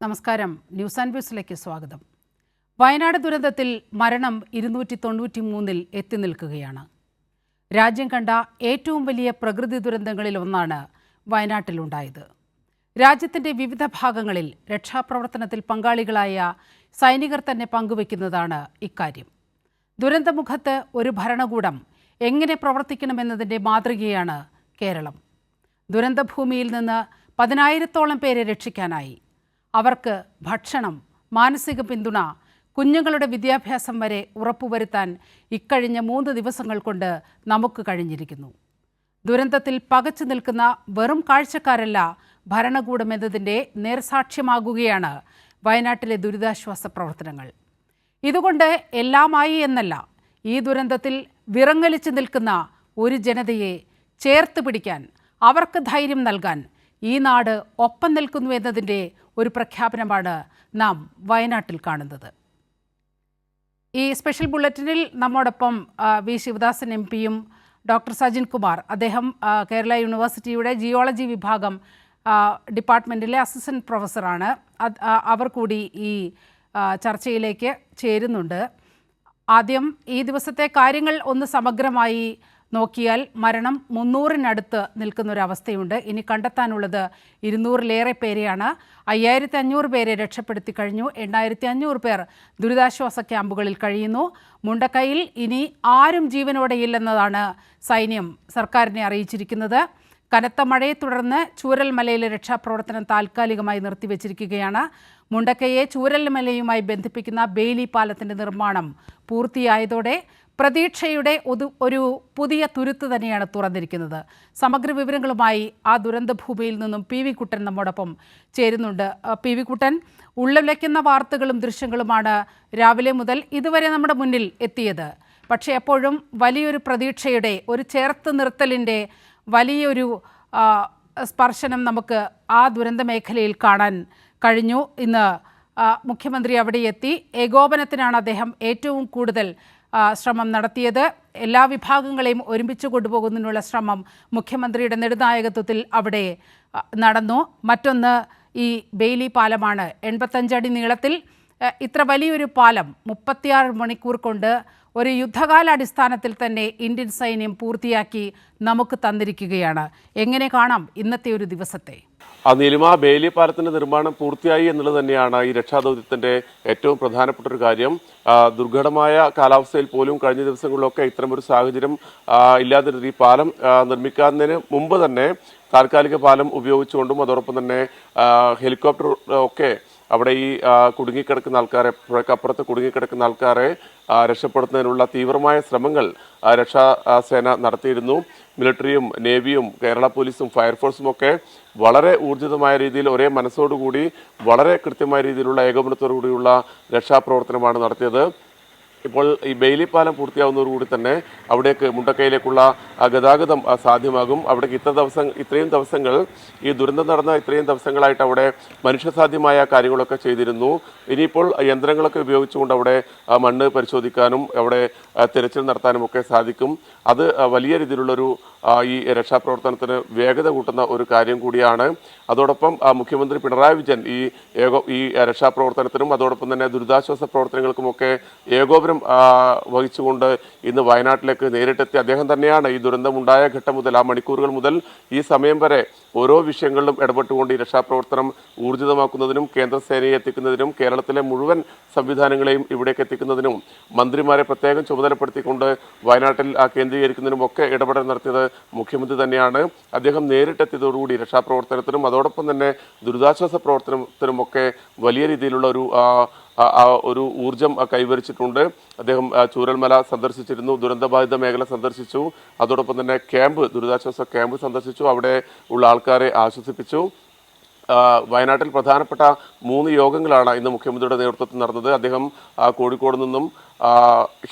നമസ്കാരം. News and വ്യൂസിലേക്ക് സ്വാഗതം. വയനാട് ദുരന്തത്തിൽ മരണം 293 എത്തി നിൽക്കുകയാണ്. രാജ്യം കണ്ട ഏറ്റവും വലിയ പ്രകൃതി ദുരന്തങ്ങളിൽ ഒന്നാണ് വയനാട്ടിലുണ്ടായത്. രാജ്യത്തിൻ്റെ വിവിധ ഭാഗങ്ങളിൽ രക്ഷാപ്രവർത്തനത്തിൽ പങ്കാളികളായ സൈനികർ തന്നെ പങ്കുവയ്ക്കുന്നതാണ് ഇക്കാര്യം. ദുരന്തമുഖത്ത് ഒരു ഭരണകൂടം എങ്ങനെ പ്രവർത്തിക്കണമെന്നതിൻ്റെ മാതൃകയാണ് കേരളം. ദുരന്തഭൂമിയിൽ നിന്ന് 10,000-ഓളം പേരെ രക്ഷിക്കാനായി. അവർക്ക് ഭക്ഷണം, മാനസിക പിന്തുണ, കുഞ്ഞുങ്ങളുടെ വിദ്യാഭ്യാസം വരെ ഉറപ്പുവരുത്താൻ ഇക്കഴിഞ്ഞ 3 ദിവസങ്ങൾ കൊണ്ട് നമുക്ക് കഴിഞ്ഞിരിക്കുന്നു. ദുരന്തത്തിൽ പകച്ചു നിൽക്കുന്ന വെറും കാഴ്ചക്കാരല്ല ഭരണകൂടം എന്നതിൻ്റെ നേർസാക്ഷ്യമാകുകയാണ് വയനാട്ടിലെ ദുരിതാശ്വാസ പ്രവർത്തനങ്ങൾ. ഇതുകൊണ്ട് എല്ലാമായി എന്നല്ല, ഈ ദുരന്തത്തിൽ വിറങ്ങലിച്ച് നിൽക്കുന്ന ഒരു ജനതയെ ചേർത്ത് പിടിക്കാൻ, അവർക്ക് ധൈര്യം നൽകാൻ ഈ നാട് ഒപ്പം നിൽക്കുന്നു എന്നതിൻ്റെ ഒരു പ്രഖ്യാപനമാണ് നാം വയനാട്ടിൽ കാണുന്നത്. ഈ സ്പെഷ്യൽ ബുള്ളറ്റിനിൽ നമ്മോടൊപ്പം വി ശിവദാസൻ MP-യും ഡോക്ടർ സജിൻ കുമാർ, അദ്ദേഹം കേരള യൂണിവേഴ്സിറ്റിയുടെ ജിയോളജി വിഭാഗം ഡിപ്പാർട്ട്മെൻറ്റിലെ അസിസ്റ്റൻറ്റ് പ്രൊഫസറാണ്. അവർ കൂടി ഈ ചർച്ചയിലേക്ക് ചേരുന്നുണ്ട്. ആദ്യം ഈ ദിവസത്തെ കാര്യങ്ങൾ ഒന്ന് സമഗ്രമായി നോക്കിയാൽ മരണം 300-നടുത്ത് നിൽക്കുന്നൊരവസ്ഥയുണ്ട്. ഇനി കണ്ടെത്താനുള്ളത് 200-ലേറെ പേരെയാണ്. 5,500 പേരെ രക്ഷപ്പെടുത്തി കഴിഞ്ഞു. 8,500 പേർ ദുരിതാശ്വാസ ക്യാമ്പുകളിൽ കഴിയുന്നു. മുണ്ടക്കൈയിൽ ഇനി ആരും ജീവനോടെയില്ലെന്നതാണ് സൈന്യം സർക്കാരിനെ അറിയിച്ചിരിക്കുന്നത്. കനത്ത മഴയെ തുടർന്ന് ചൂരൽമലയിലെ രക്ഷാപ്രവർത്തനം താൽക്കാലികമായി നിർത്തിവെച്ചിരിക്കുകയാണ്. മുണ്ടക്കൈയെ ചൂരൽമലയുമായി ബന്ധിപ്പിക്കുന്ന ബെയിലി പാലത്തിൻ്റെ നിർമ്മാണം പൂർത്തിയായതോടെ പ്രതീക്ഷയുടെ ഒരു പുതിയ തുരുത്ത് തന്നെയാണ് തുറന്നിരിക്കുന്നത്. സമഗ്ര വിവരങ്ങളുമായി ആ ദുരന്തഭൂമിയിൽ നിന്നും PV കുട്ടൻ നമ്മോടൊപ്പം ചേരുന്നുണ്ട്. PV കുട്ടൻ, ഉള്ളിലേക്കുന്ന വാർത്തകളും ദൃശ്യങ്ങളുമാണ് രാവിലെ മുതൽ ഇതുവരെ നമ്മുടെ മുന്നിൽ എത്തിയത്. പക്ഷേ എപ്പോഴും വലിയൊരു പ്രതീക്ഷയുടെ, ഒരു ചേർത്ത് നിർത്തലിൻ്റെ വലിയൊരു സ്പർശനം നമുക്ക് ആ ദുരന്ത മേഖലയിൽ കാണാൻ കഴിഞ്ഞു. ഇന്ന് മുഖ്യമന്ത്രി അവിടെ എത്തി. ഏകോപനത്തിനാണ് അദ്ദേഹം ഏറ്റവും കൂടുതൽ ശ്രമം നടത്തിയത്. എല്ലാ വിഭാഗങ്ങളെയും ഒരുമിച്ച് കൊണ്ടുപോകുന്നതിനുള്ള ശ്രമം മുഖ്യമന്ത്രിയുടെ നെടുനായകത്വത്തിൽ അവിടെ നടന്നു. മറ്റൊന്ന് ഈ ബെയിലി പാലമാണ്. 85 അടി നീളത്തിൽ ഇത്ര വലിയൊരു പാലം 36 മണിക്കൂർ കൊണ്ട് ഒരു യുദ്ധകാലാടിസ്ഥാനത്തിൽ തന്നെ ഇന്ത്യൻ സൈന്യം പൂർത്തിയാക്കി നമുക്ക് തന്നിരിക്കുകയാണ്. എങ്ങനെ കാണാം ഇന്നത്തെ ഒരു ദിവസത്തെ? നീലിമ, ബെയിലി പാലത്തിന്റെ നിർമ്മാണം പൂർത്തിയായി എന്നുള്ളത് തന്നെയാണ് ഈ രക്ഷാദൗത്യത്തിന്റെ ഏറ്റവും പ്രധാനപ്പെട്ട ഒരു കാര്യം. ദുർഘടമായ കാലാവസ്ഥയിൽ പോലും കഴിഞ്ഞ ദിവസങ്ങളിലൊക്കെ ഇത്തരമൊരു സാഹചര്യം ഇല്ലാതിരുന്ന ഈ പാലം നിർമ്മിക്കുന്നതിന് മുമ്പ് തന്നെ താൽക്കാലിക പാലം ഉപയോഗിച്ചുകൊണ്ടും അതോടൊപ്പം തന്നെ ഹെലികോപ്റ്റർ ഒക്കെ അവിടെ ഈ കുടുങ്ങിക്കിടക്കുന്ന ആൾക്കാരെ, പുഴക്കപ്പുറത്ത് കുടുങ്ങിക്കിടക്കുന്ന ആൾക്കാരെ രക്ഷപ്പെടുത്തുന്നതിനുള്ള തീവ്രമായ ശ്രമങ്ങൾ രക്ഷാസേന നടത്തിയിരുന്നു. മിലിറ്ററിയും നേവിയും കേരള പോലീസും ഫയർഫോഴ്സും ഒക്കെ വളരെ ഊർജിതമായ രീതിയിൽ, ഒരേ മനസ്സോടുകൂടി വളരെ കൃത്യമായ രീതിയിലുള്ള ഏകോപനത്തോടു കൂടിയുള്ള രക്ഷാപ്രവർത്തനമാണ് നടത്തിയത്. ഇപ്പോൾ ഈ ബെയിലി പാലം പൂർത്തിയാവുന്നതോടുകൂടി തന്നെ അവിടേക്ക് മുണ്ടക്കൈയിലേക്കുള്ള ഗതാഗതം സാധ്യമാകും. അവിടേക്ക് ഇത്രയും ദിവസങ്ങൾ ഈ ദുരന്തം നടന്ന ഇത്രയും ദിവസങ്ങളായിട്ട് അവിടെ മനുഷ്യസാധ്യമായ കാര്യങ്ങളൊക്കെ ചെയ്തിരുന്നു. ഇനിയിപ്പോൾ യന്ത്രങ്ങളൊക്കെ ഉപയോഗിച്ചുകൊണ്ട് അവിടെ മണ്ണ് പരിശോധിക്കാനും അവിടെ തിരച്ചിൽ നടത്താനും ഒക്കെ സാധിക്കും. അത് വലിയ രീതിയിലുള്ളൊരു ഈ രക്ഷാപ്രവർത്തനത്തിന് വേഗത കൂട്ടുന്ന ഒരു കാര്യം കൂടിയാണ്. അതോടൊപ്പം മുഖ്യമന്ത്രി പിണറായി വിജയൻ ഈ രക്ഷാപ്രവർത്തനത്തിനും അതോടൊപ്പം തന്നെ ദുരിതാശ്വാസ പ്രവർത്തനങ്ങൾക്കുമൊക്കെ ഏകോപനം വഹിച്ചുകൊണ്ട് ഇന്ന് വയനാട്ടിലേക്ക് നേരിട്ടെത്തി. അദ്ദേഹം തന്നെയാണ് ഈ ദുരന്തമുണ്ടായ ഘട്ടം മുതൽ, ആ മണിക്കൂറുകൾ മുതൽ ഈ സമയം വരെ ഓരോ വിഷയങ്ങളിലും ഇടപെട്ടുകൊണ്ട് ഈ രക്ഷാപ്രവർത്തനം ഊർജിതമാക്കുന്നതിനും കേന്ദ്ര സേനയെ എത്തിക്കുന്നതിനും കേരളത്തിലെ മുഴുവൻ സംവിധാനങ്ങളെയും ഇവിടേക്ക് എത്തിക്കുന്നതിനും മന്ത്രിമാരെ പ്രത്യേകം ചുമതലപ്പെടുത്തിക്കൊണ്ട് വയനാട്ടിൽ കേന്ദ്രീകരിക്കുന്നതിനും ഒക്കെ ഇടപെടൽ നടത്തിയത് മുഖ്യമന്ത്രി തന്നെയാണ്. അദ്ദേഹം നേരിട്ടെത്തിയതോടുകൂടി രക്ഷാപ്രവർത്തനത്തിനും അതോടൊപ്പം തന്നെ ദുരിതാശ്വാസ പ്രവർത്തനത്തിനുമൊക്കെ വലിയ രീതിയിലുള്ള ഒരു ഊർജം കൈവരിച്ചിട്ടുണ്ട്. അദ്ദേഹം ചൂരൽമല സന്ദർശിച്ചിരുന്നു, ദുരന്തബാധിത മേഖല സന്ദർശിച്ചു, അതോടൊപ്പം തന്നെ ദുരിതാശ്വാസ ക്യാമ്പ് സന്ദർശിച്ചു, അവിടെ ഉള്ള ആൾക്കാരെ ആശ്വസിപ്പിച്ചു. വയനാട്ടിൽ പ്രധാനപ്പെട്ട 3 യോഗങ്ങളാണ് ഇന്ന് മുഖ്യമന്ത്രിയുടെ നേതൃത്വത്തിൽ നടന്നത്. അദ്ദേഹം കോഴിക്കോട് നിന്നും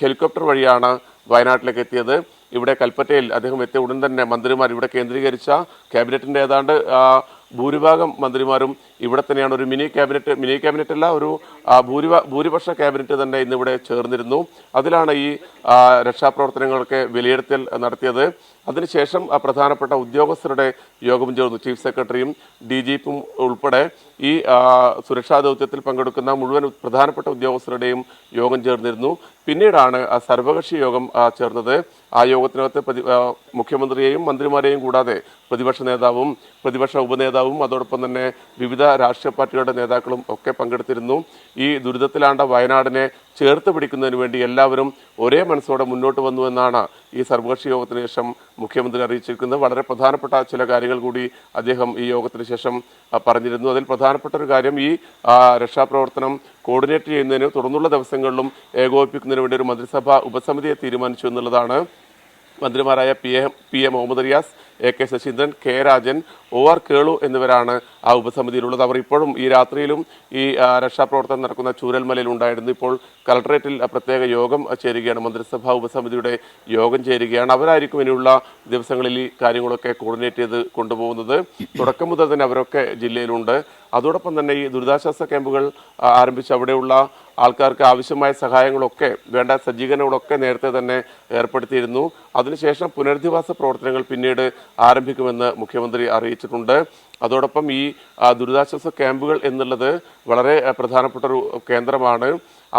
ഹെലികോപ്റ്റർ വഴിയാണ് വയനാട്ടിലേക്ക് എത്തിയത്. ഇവിടെ കൽപ്പറ്റയിൽ അദ്ദേഹം എത്തിയ ഉടൻ തന്നെ മന്ത്രിമാർ ഇവിടെ കേന്ദ്രീകരിച്ച ക്യാബിനറ്റിൻ്റെ ഏതാണ്ട് ഭൂരിഭാഗം മന്ത്രിമാരും ഇവിടെ തന്നെയാണ്. ഒരു മിനി ക്യാബിനറ്റ് അല്ല, ഒരു ഭൂരിപക്ഷ ക്യാബിനറ്റ് തന്നെ ഇന്നിവിടെ ചേർന്നിരുന്നു. അതിലാണ് ഈ രക്ഷാപ്രവർത്തനങ്ങളൊക്കെ വിലയിരുത്തൽ നടത്തിയത്. അതിനുശേഷം പ്രധാനപ്പെട്ട ഉദ്യോഗസ്ഥരുടെ യോഗം ചേർന്നു. ചീഫ് സെക്രട്ടറിയും DGPയും ഉൾപ്പെടെ ഈ സുരക്ഷാ ദൗത്യത്തിൽ പങ്കെടുക്കുന്ന മുഴുവൻ പ്രധാനപ്പെട്ട ഉദ്യോഗസ്ഥരുടെയും യോഗം ചേർന്നിരുന്നു. പിന്നീടാണ് സർവകക്ഷി യോഗം ചേർന്നത്. ആ യോഗത്തിനകത്ത് മുഖ്യമന്ത്രിയെയും മന്ത്രിമാരെയും കൂടാതെ പ്രതിപക്ഷ നേതാവും പ്രതിപക്ഷ ഉപനേതാവും അതോടൊപ്പം തന്നെ വിവിധ രാഷ്ട്രീയ പാർട്ടികളുടെ നേതാക്കളും ഒക്കെ പങ്കെടുത്തിരുന്നു. ഈ ദുരിതത്തിലാണ്ട വയനാടിനെ ചേർത്ത് പിടിക്കുന്നതിന് വേണ്ടി എല്ലാവരും ഒരേ മനസ്സോടെ മുന്നോട്ട് വന്നു എന്നാണ് ഈ സർവകക്ഷി യോഗത്തിന് ശേഷം മുഖ്യമന്ത്രി അറിയിച്ചിരിക്കുന്നത്. വളരെ പ്രധാനപ്പെട്ട ചില കാര്യങ്ങൾ കൂടി അദ്ദേഹം ഈ യോഗത്തിന് ശേഷം പറഞ്ഞിരുന്നു. അതിൽ പ്രധാനപ്പെട്ട ഒരു കാര്യം, ഈ രക്ഷാപ്രവർത്തനം കോർഡിനേറ്റ് ചെയ്യുന്നതിന് തുടർന്നുള്ള ദിവസങ്ങളിലും ഏകോപിപ്പിക്കുന്നതിന് വേണ്ടി ഒരു മന്ത്രിസഭാ ഉപസമിതിയെ തീരുമാനിച്ചു എന്നുള്ളതാണ്. മന്ത്രിമാരായ PA Muhammad Riyas, AK Saseendran, K Rajan, OR Kelu എന്നിവരാണ് ആ ഉപസമിതിയിലുള്ളത്. അവർ ഇപ്പോഴും ഈ രാത്രിയിലും ഈ രക്ഷാപ്രവർത്തനം നടക്കുന്ന ചൂരൽമലയിൽ ഉണ്ടായിരുന്നു. ഇപ്പോൾ കളക്ടറേറ്റിൽ പ്രത്യേക യോഗം ചേരുകയാണ്, മന്ത്രിസഭാ ഉപസമിതിയുടെ യോഗം ചേരുകയാണ്. അവരായിരിക്കും ഇനിയുള്ള ദിവസങ്ങളിൽ ഈ കാര്യങ്ങളൊക്കെ കോർഡിനേറ്റ് ചെയ്ത് കൊണ്ടുപോകുന്നത്. തുടക്കം മുതൽ തന്നെ അവരൊക്കെ ജില്ലയിലുണ്ട്. അതോടൊപ്പം തന്നെ ഈ ദുരിതാശ്വാസ ക്യാമ്പുകൾ ആരംഭിച്ച് അവിടെയുള്ള ആൾക്കാർക്ക് ആവശ്യമായ സഹായങ്ങളൊക്കെ വേണ്ട സജ്ജീകരണങ്ങളൊക്കെ നേരത്തെ തന്നെ ഏർപ്പെടുത്തിയിരുന്നു. അതിനുശേഷം പുനരധിവാസ പ്രവർത്തനങ്ങൾ പിന്നീട് ആരംഭിക്കുമെന്ന് മുഖ്യമന്ത്രി അറിയിച്ചിട്ടുണ്ട്. അതോടൊപ്പം ഈ ദുരിതാശ്വാസ ക്യാമ്പുകൾ എന്നുള്ളത് വളരെ പ്രധാനപ്പെട്ട ഒരു കേന്ദ്രമാണ്.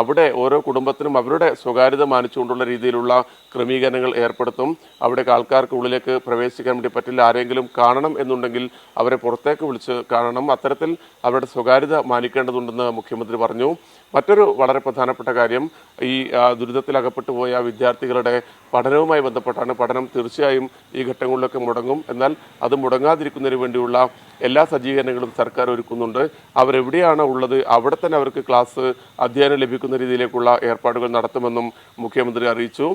അവിടെ ഓരോ കുടുംബത്തിനും അവരുടെ സ്വകാര്യത മാനിച്ചുകൊണ്ടുള്ള രീതിയിലുള്ള ക്രമീകരണങ്ങൾ ഏർപ്പെടുത്തും. അവിടേക്ക് ആൾക്കാർക്ക് ഉള്ളിലേക്ക് പ്രവേശിക്കാൻ വേണ്ടി പറ്റില്ല. ആരെങ്കിലും കാണണം എന്നുണ്ടെങ്കിൽ അവരെ പുറത്തേക്ക് വിളിച്ച് കാണണം. അത്തരത്തിൽ അവരുടെ സ്വകാര്യത മാനിക്കേണ്ടതുണ്ടെന്ന് മുഖ്യമന്ത്രി പറഞ്ഞു. മറ്റൊരു വളരെ പ്രധാനപ്പെട്ട കാര്യം, ഈ ദുരിതത്തിൽ അകപ്പെട്ടു പോയ വിദ്യാർത്ഥികളുടെ പഠനവുമായി ബന്ധപ്പെട്ടാണ്. പഠനം തീർച്ചയായും ഈ ഘട്ടങ്ങളിലൊക്കെ മുടങ്ങും. എന്നാൽ അത് മുടങ്ങാതിരിക്കുന്നതിന് വേണ്ടിയുള്ള എല്ലാ സജ്ജീകരണങ്ങളും സർക്കാർ ഒരുക്കുന്നുണ്ട്. അവരെവിടെയാണ് ഉള്ളത് അവിടെ തന്നെ അവർക്ക് ക്ലാസ് അധ്യയനം ലഭിക്കുന്ന രീതിയിലേക്കുള്ള ഏർപ്പാടുകൾ നടത്തുമെന്നും മുഖ്യമന്ത്രി അറിയിച്ചു.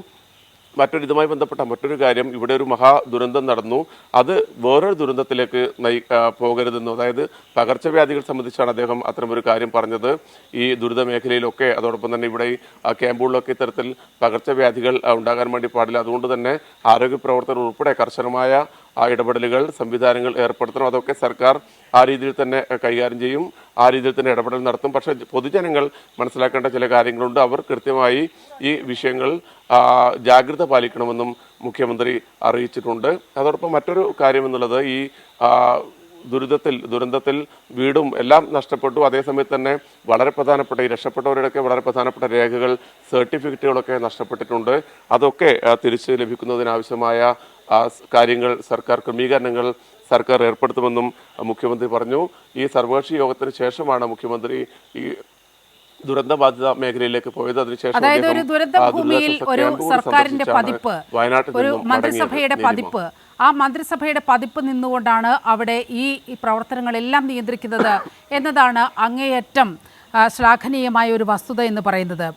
ഇതുമായി ബന്ധപ്പെട്ട മറ്റൊരു കാര്യം, ഇവിടെ ഒരു മഹാ ദുരന്തം നടന്നു. അത് വേറൊരു ദുരന്തത്തിലേക്ക് പോകരുതെന്നും, അതായത് പകർച്ചവ്യാധികൾ സംബന്ധിച്ചാണ് അദ്ദേഹം അത്തരമൊരു കാര്യം പറഞ്ഞത്. ഈ ദുരിത മേഖലയിലൊക്കെ അതോടൊപ്പം തന്നെ ഇവിടെ ക്യാമ്പുകളിലൊക്കെ ഇത്തരത്തിൽ പകർച്ചവ്യാധികൾ ഉണ്ടാകാൻ വേണ്ടി പാടില്ല. അതുകൊണ്ട് തന്നെ ആരോഗ്യ പ്രവർത്തകർ ഉൾപ്പെടെ കർശനമായ ഇടപെടലുകൾ സംവിധാനങ്ങൾ ഏർപ്പെടുത്തണം. അതൊക്കെ സർക്കാർ ആ രീതിയിൽ തന്നെ കൈകാര്യം ചെയ്യും, ആ രീതിയിൽ തന്നെ ഇടപെടൽ നടത്തും. പക്ഷേ പൊതുജനങ്ങൾ മനസ്സിലാക്കേണ്ട ചില കാര്യങ്ങളുണ്ട്. അവർ കൃത്യമായി ഈ വിഷയങ്ങൾ ജാഗ്രത പാലിക്കണമെന്നും മുഖ്യമന്ത്രി അറിയിച്ചിട്ടുണ്ട്. അതോടൊപ്പം മറ്റൊരു കാര്യം എന്നുള്ളത്, ഈ ദുരന്തത്തിൽ വീടും എല്ലാം നഷ്ടപ്പെട്ടു. അതേസമയത്ത് തന്നെ വളരെ പ്രധാനപ്പെട്ട ഈ രക്ഷപ്പെട്ടവരുടെയൊക്കെ വളരെ പ്രധാനപ്പെട്ട രേഖകൾ, സർട്ടിഫിക്കറ്റുകളൊക്കെ നഷ്ടപ്പെട്ടിട്ടുണ്ട്. അതൊക്കെ തിരിച്ച് ലഭിക്കുന്നതിനാവശ്യമായ കാര്യങ്ങൾ, സർക്കാർ ക്രമീകരണങ്ങൾ സർക്കാർ ഏർപ്പെടുത്തുമെന്നും മുഖ്യമന്ത്രി പറഞ്ഞു. ഈ സർവകക്ഷി യോഗത്തിന് ശേഷമാണ് മുഖ്യമന്ത്രി ഈ ദുരന്തബാധിത മേഖലയിലേക്ക് പോയത്. അതിനുശേഷം അതായത് ഒരു ദുരന്ത ഭൂമിയിൽ ഒരു സർക്കാരിന്റെ പതിപ്പ്, ഒരു മന്ത്രിസഭയുടെ പതിപ്പ്, ആ മന്ത്രിസഭയുടെ പതിപ്പ് നിന്നുകൊണ്ടാണ് അവിടെ ഈ പ്രവർത്തനങ്ങളെല്ലാം നിയന്ത്രിക്കുന്നത് എന്നതാണ് അങ്ങേയറ്റം ശ്ലാഘനീയമായ ഒരു വസ്തുത എന്ന് പറയുന്നത്.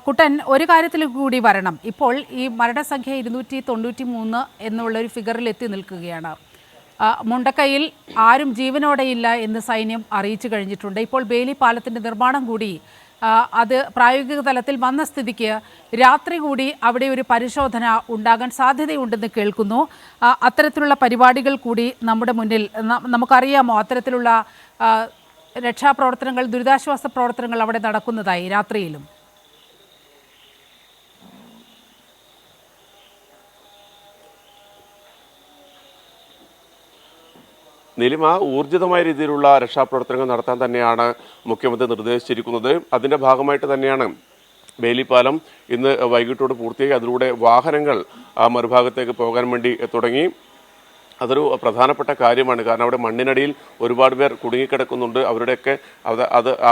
കുട്ടൻ, ഒരു കാര്യത്തിൽ കൂടി വരണം. ഇപ്പോൾ ഈ മരണസംഖ്യ 293 എന്നുള്ളൊരു ഫിഗറിൽ എത്തി നിൽക്കുകയാണ്. മുണ്ടക്കയിൽ ആരും ജീവനോടെയില്ല എന്ന് സൈന്യം അറിയിച്ചു കഴിഞ്ഞിട്ടുണ്ട്. ഇപ്പോൾ ബേലി പാലത്തിൻ്റെ നിർമ്മാണം കൂടി അത് പ്രായോഗിക തലത്തിൽ വന്ന സ്ഥിതിക്ക് രാത്രി കൂടി അവിടെ ഒരു പരിശോധന ഉണ്ടാകാൻ സാധ്യതയുണ്ടെന്ന് കേൾക്കുന്നു. അത്തരത്തിലുള്ള പരിപാടികൾ കൂടി നമ്മുടെ മുന്നിൽ, നമുക്കറിയാമോ അത്തരത്തിലുള്ള രക്ഷാപ്രവർത്തനങ്ങൾ, ദുരിതാശ്വാസ പ്രവർത്തനങ്ങൾ അവിടെ നടക്കുന്നതായി രാത്രിയിലും? നിലിമ, ഊർജിതമായ രീതിയിലുള്ള രക്ഷാപ്രവർത്തനങ്ങൾ നടത്താൻ തന്നെയാണ് മുഖ്യമന്ത്രി നിർദ്ദേശിച്ചിരിക്കുന്നത്. അതിന്റെ ഭാഗമായിട്ട് തന്നെയാണ് ബേലിപ്പാലം ഇന്ന് വൈകിട്ടോട് പൂർത്തിയായി. അതിലൂടെ വാഹനങ്ങൾ മറുഭാഗത്തേക്ക് പോകാൻ വേണ്ടി തുടങ്ങി. അതൊരു പ്രധാനപ്പെട്ട കാര്യമാണ്. കാരണം അവിടെ മണ്ണിനടിയിൽ ഒരുപാട് പേർ കുടുങ്ങിക്കിടക്കുന്നുണ്ട്. അവരുടെയൊക്കെ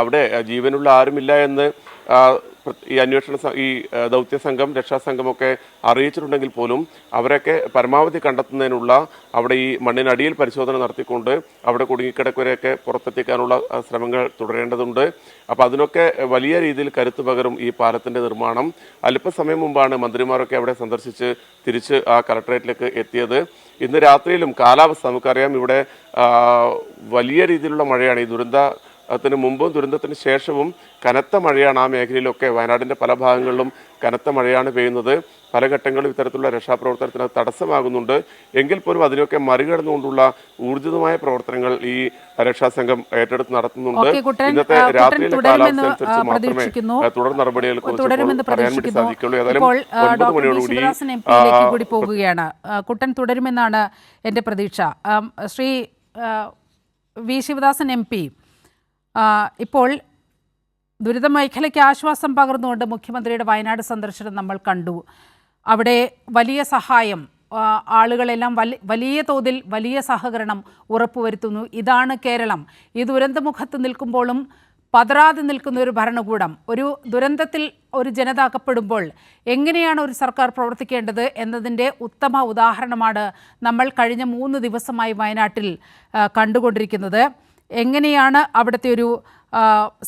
അവിടെ ജീവനുള്ള ആരുമില്ല എന്ന് ഈ ഈ ദൗത്യ സംഘം, രക്ഷാസംഘമൊക്കെ അറിയിച്ചിട്ടുണ്ടെങ്കിൽ പോലും അവരൊക്കെ പരമാവധി കണ്ടെത്തുന്നതിനുള്ള അവിടെ ഈ മണ്ണിനടിയിൽ പരിശോധന നടത്തിക്കൊണ്ട് അവിടെ കുടുങ്ങിക്കിടക്കുന്നവരെയൊക്കെ പുറത്തെത്തിക്കാനുള്ള ശ്രമങ്ങൾ തുടരേണ്ടതുണ്ട്. അപ്പോൾ അതിനൊക്കെ വലിയ രീതിയിൽ കരുത്തു പകരും ഈ പാലത്തിൻ്റെ നിർമ്മാണം. അല്പസമയം മുമ്പാണ് മന്ത്രിമാരൊക്കെ അവിടെ സന്ദർശിച്ച് തിരിച്ച് ആ കളക്ടറേറ്റിലേക്ക് എത്തിയത്. ഇന്ന് രാത്രിയിലും കാലാവസ്ഥ നമുക്കറിയാം, ഇവിടെ വലിയ രീതിയിലുള്ള മഴയാണ്. ഈ ദുരന്ത ത്തിന് മുമ്പും ദുരന്തത്തിന് ശേഷവും കനത്ത മഴയാണ് ആ മേഖലയിലൊക്കെ. വയനാടിൻ്റെ പല ഭാഗങ്ങളിലും കനത്ത മഴയാണ് പെയ്യുന്നത്. പല ഘട്ടങ്ങളിലും ഇത്തരത്തിലുള്ള രക്ഷാപ്രവർത്തനത്തിന് തടസ്സമാകുന്നുണ്ട്. എങ്കിൽ പോലും അതിനൊക്കെ മറികടന്നുകൊണ്ടുള്ള ഊർജിതമായ പ്രവർത്തനങ്ങൾ ഈ രക്ഷാസംഘം ഏറ്റെടുത്ത് നടത്തുന്നുണ്ട്. ഇന്നത്തെ രാത്രിയിലെ കാലാവസ്ഥ അനുസരിച്ച് മാത്രമേ തുടർ നടപടികളെ കുറിച്ച് പറയാൻ വേണ്ടി സാധിക്കുള്ളൂ. ഏതായാലും 9 മണിയോടുകൂടി പോകുകയാണ്. കുട്ടൻ തുടരുമെന്നാണ് എൻ്റെ പ്രതീക്ഷ. ശ്രീ വി ശിവദാസൻ MP, ഇപ്പോൾ ദുരിത മേഖലയ്ക്ക് ആശ്വാസം പകർന്നുകൊണ്ട് മുഖ്യമന്ത്രിയുടെ വയനാട് സന്ദർശനം നമ്മൾ കണ്ടു. അവിടെ വലിയ സഹായം, ആളുകളെല്ലാം വലിയ തോതിൽ വലിയ സഹകരണം ഉറപ്പുവരുത്തുന്നു. ഇതാണ് കേരളം. ഈ ദുരന്തമുഖത്ത് നിൽക്കുമ്പോഴും പതറാതെ നിൽക്കുന്ന ഒരു ഭരണകൂടം, ഒരു ദുരന്തത്തിൽ ഒരു ജനത അകപ്പെടുമ്പോൾ എങ്ങനെയാണ് ഒരു സർക്കാർ പ്രവർത്തിക്കേണ്ടത് എന്നതിൻ്റെ ഉത്തമ ഉദാഹരണമാണ് നമ്മൾ കഴിഞ്ഞ 3 ദിവസമായി വയനാട്ടിൽ കണ്ടുകൊണ്ടിരിക്കുന്നത്. എങ്ങനെയാണ് അവിടുത്തെ ഒരു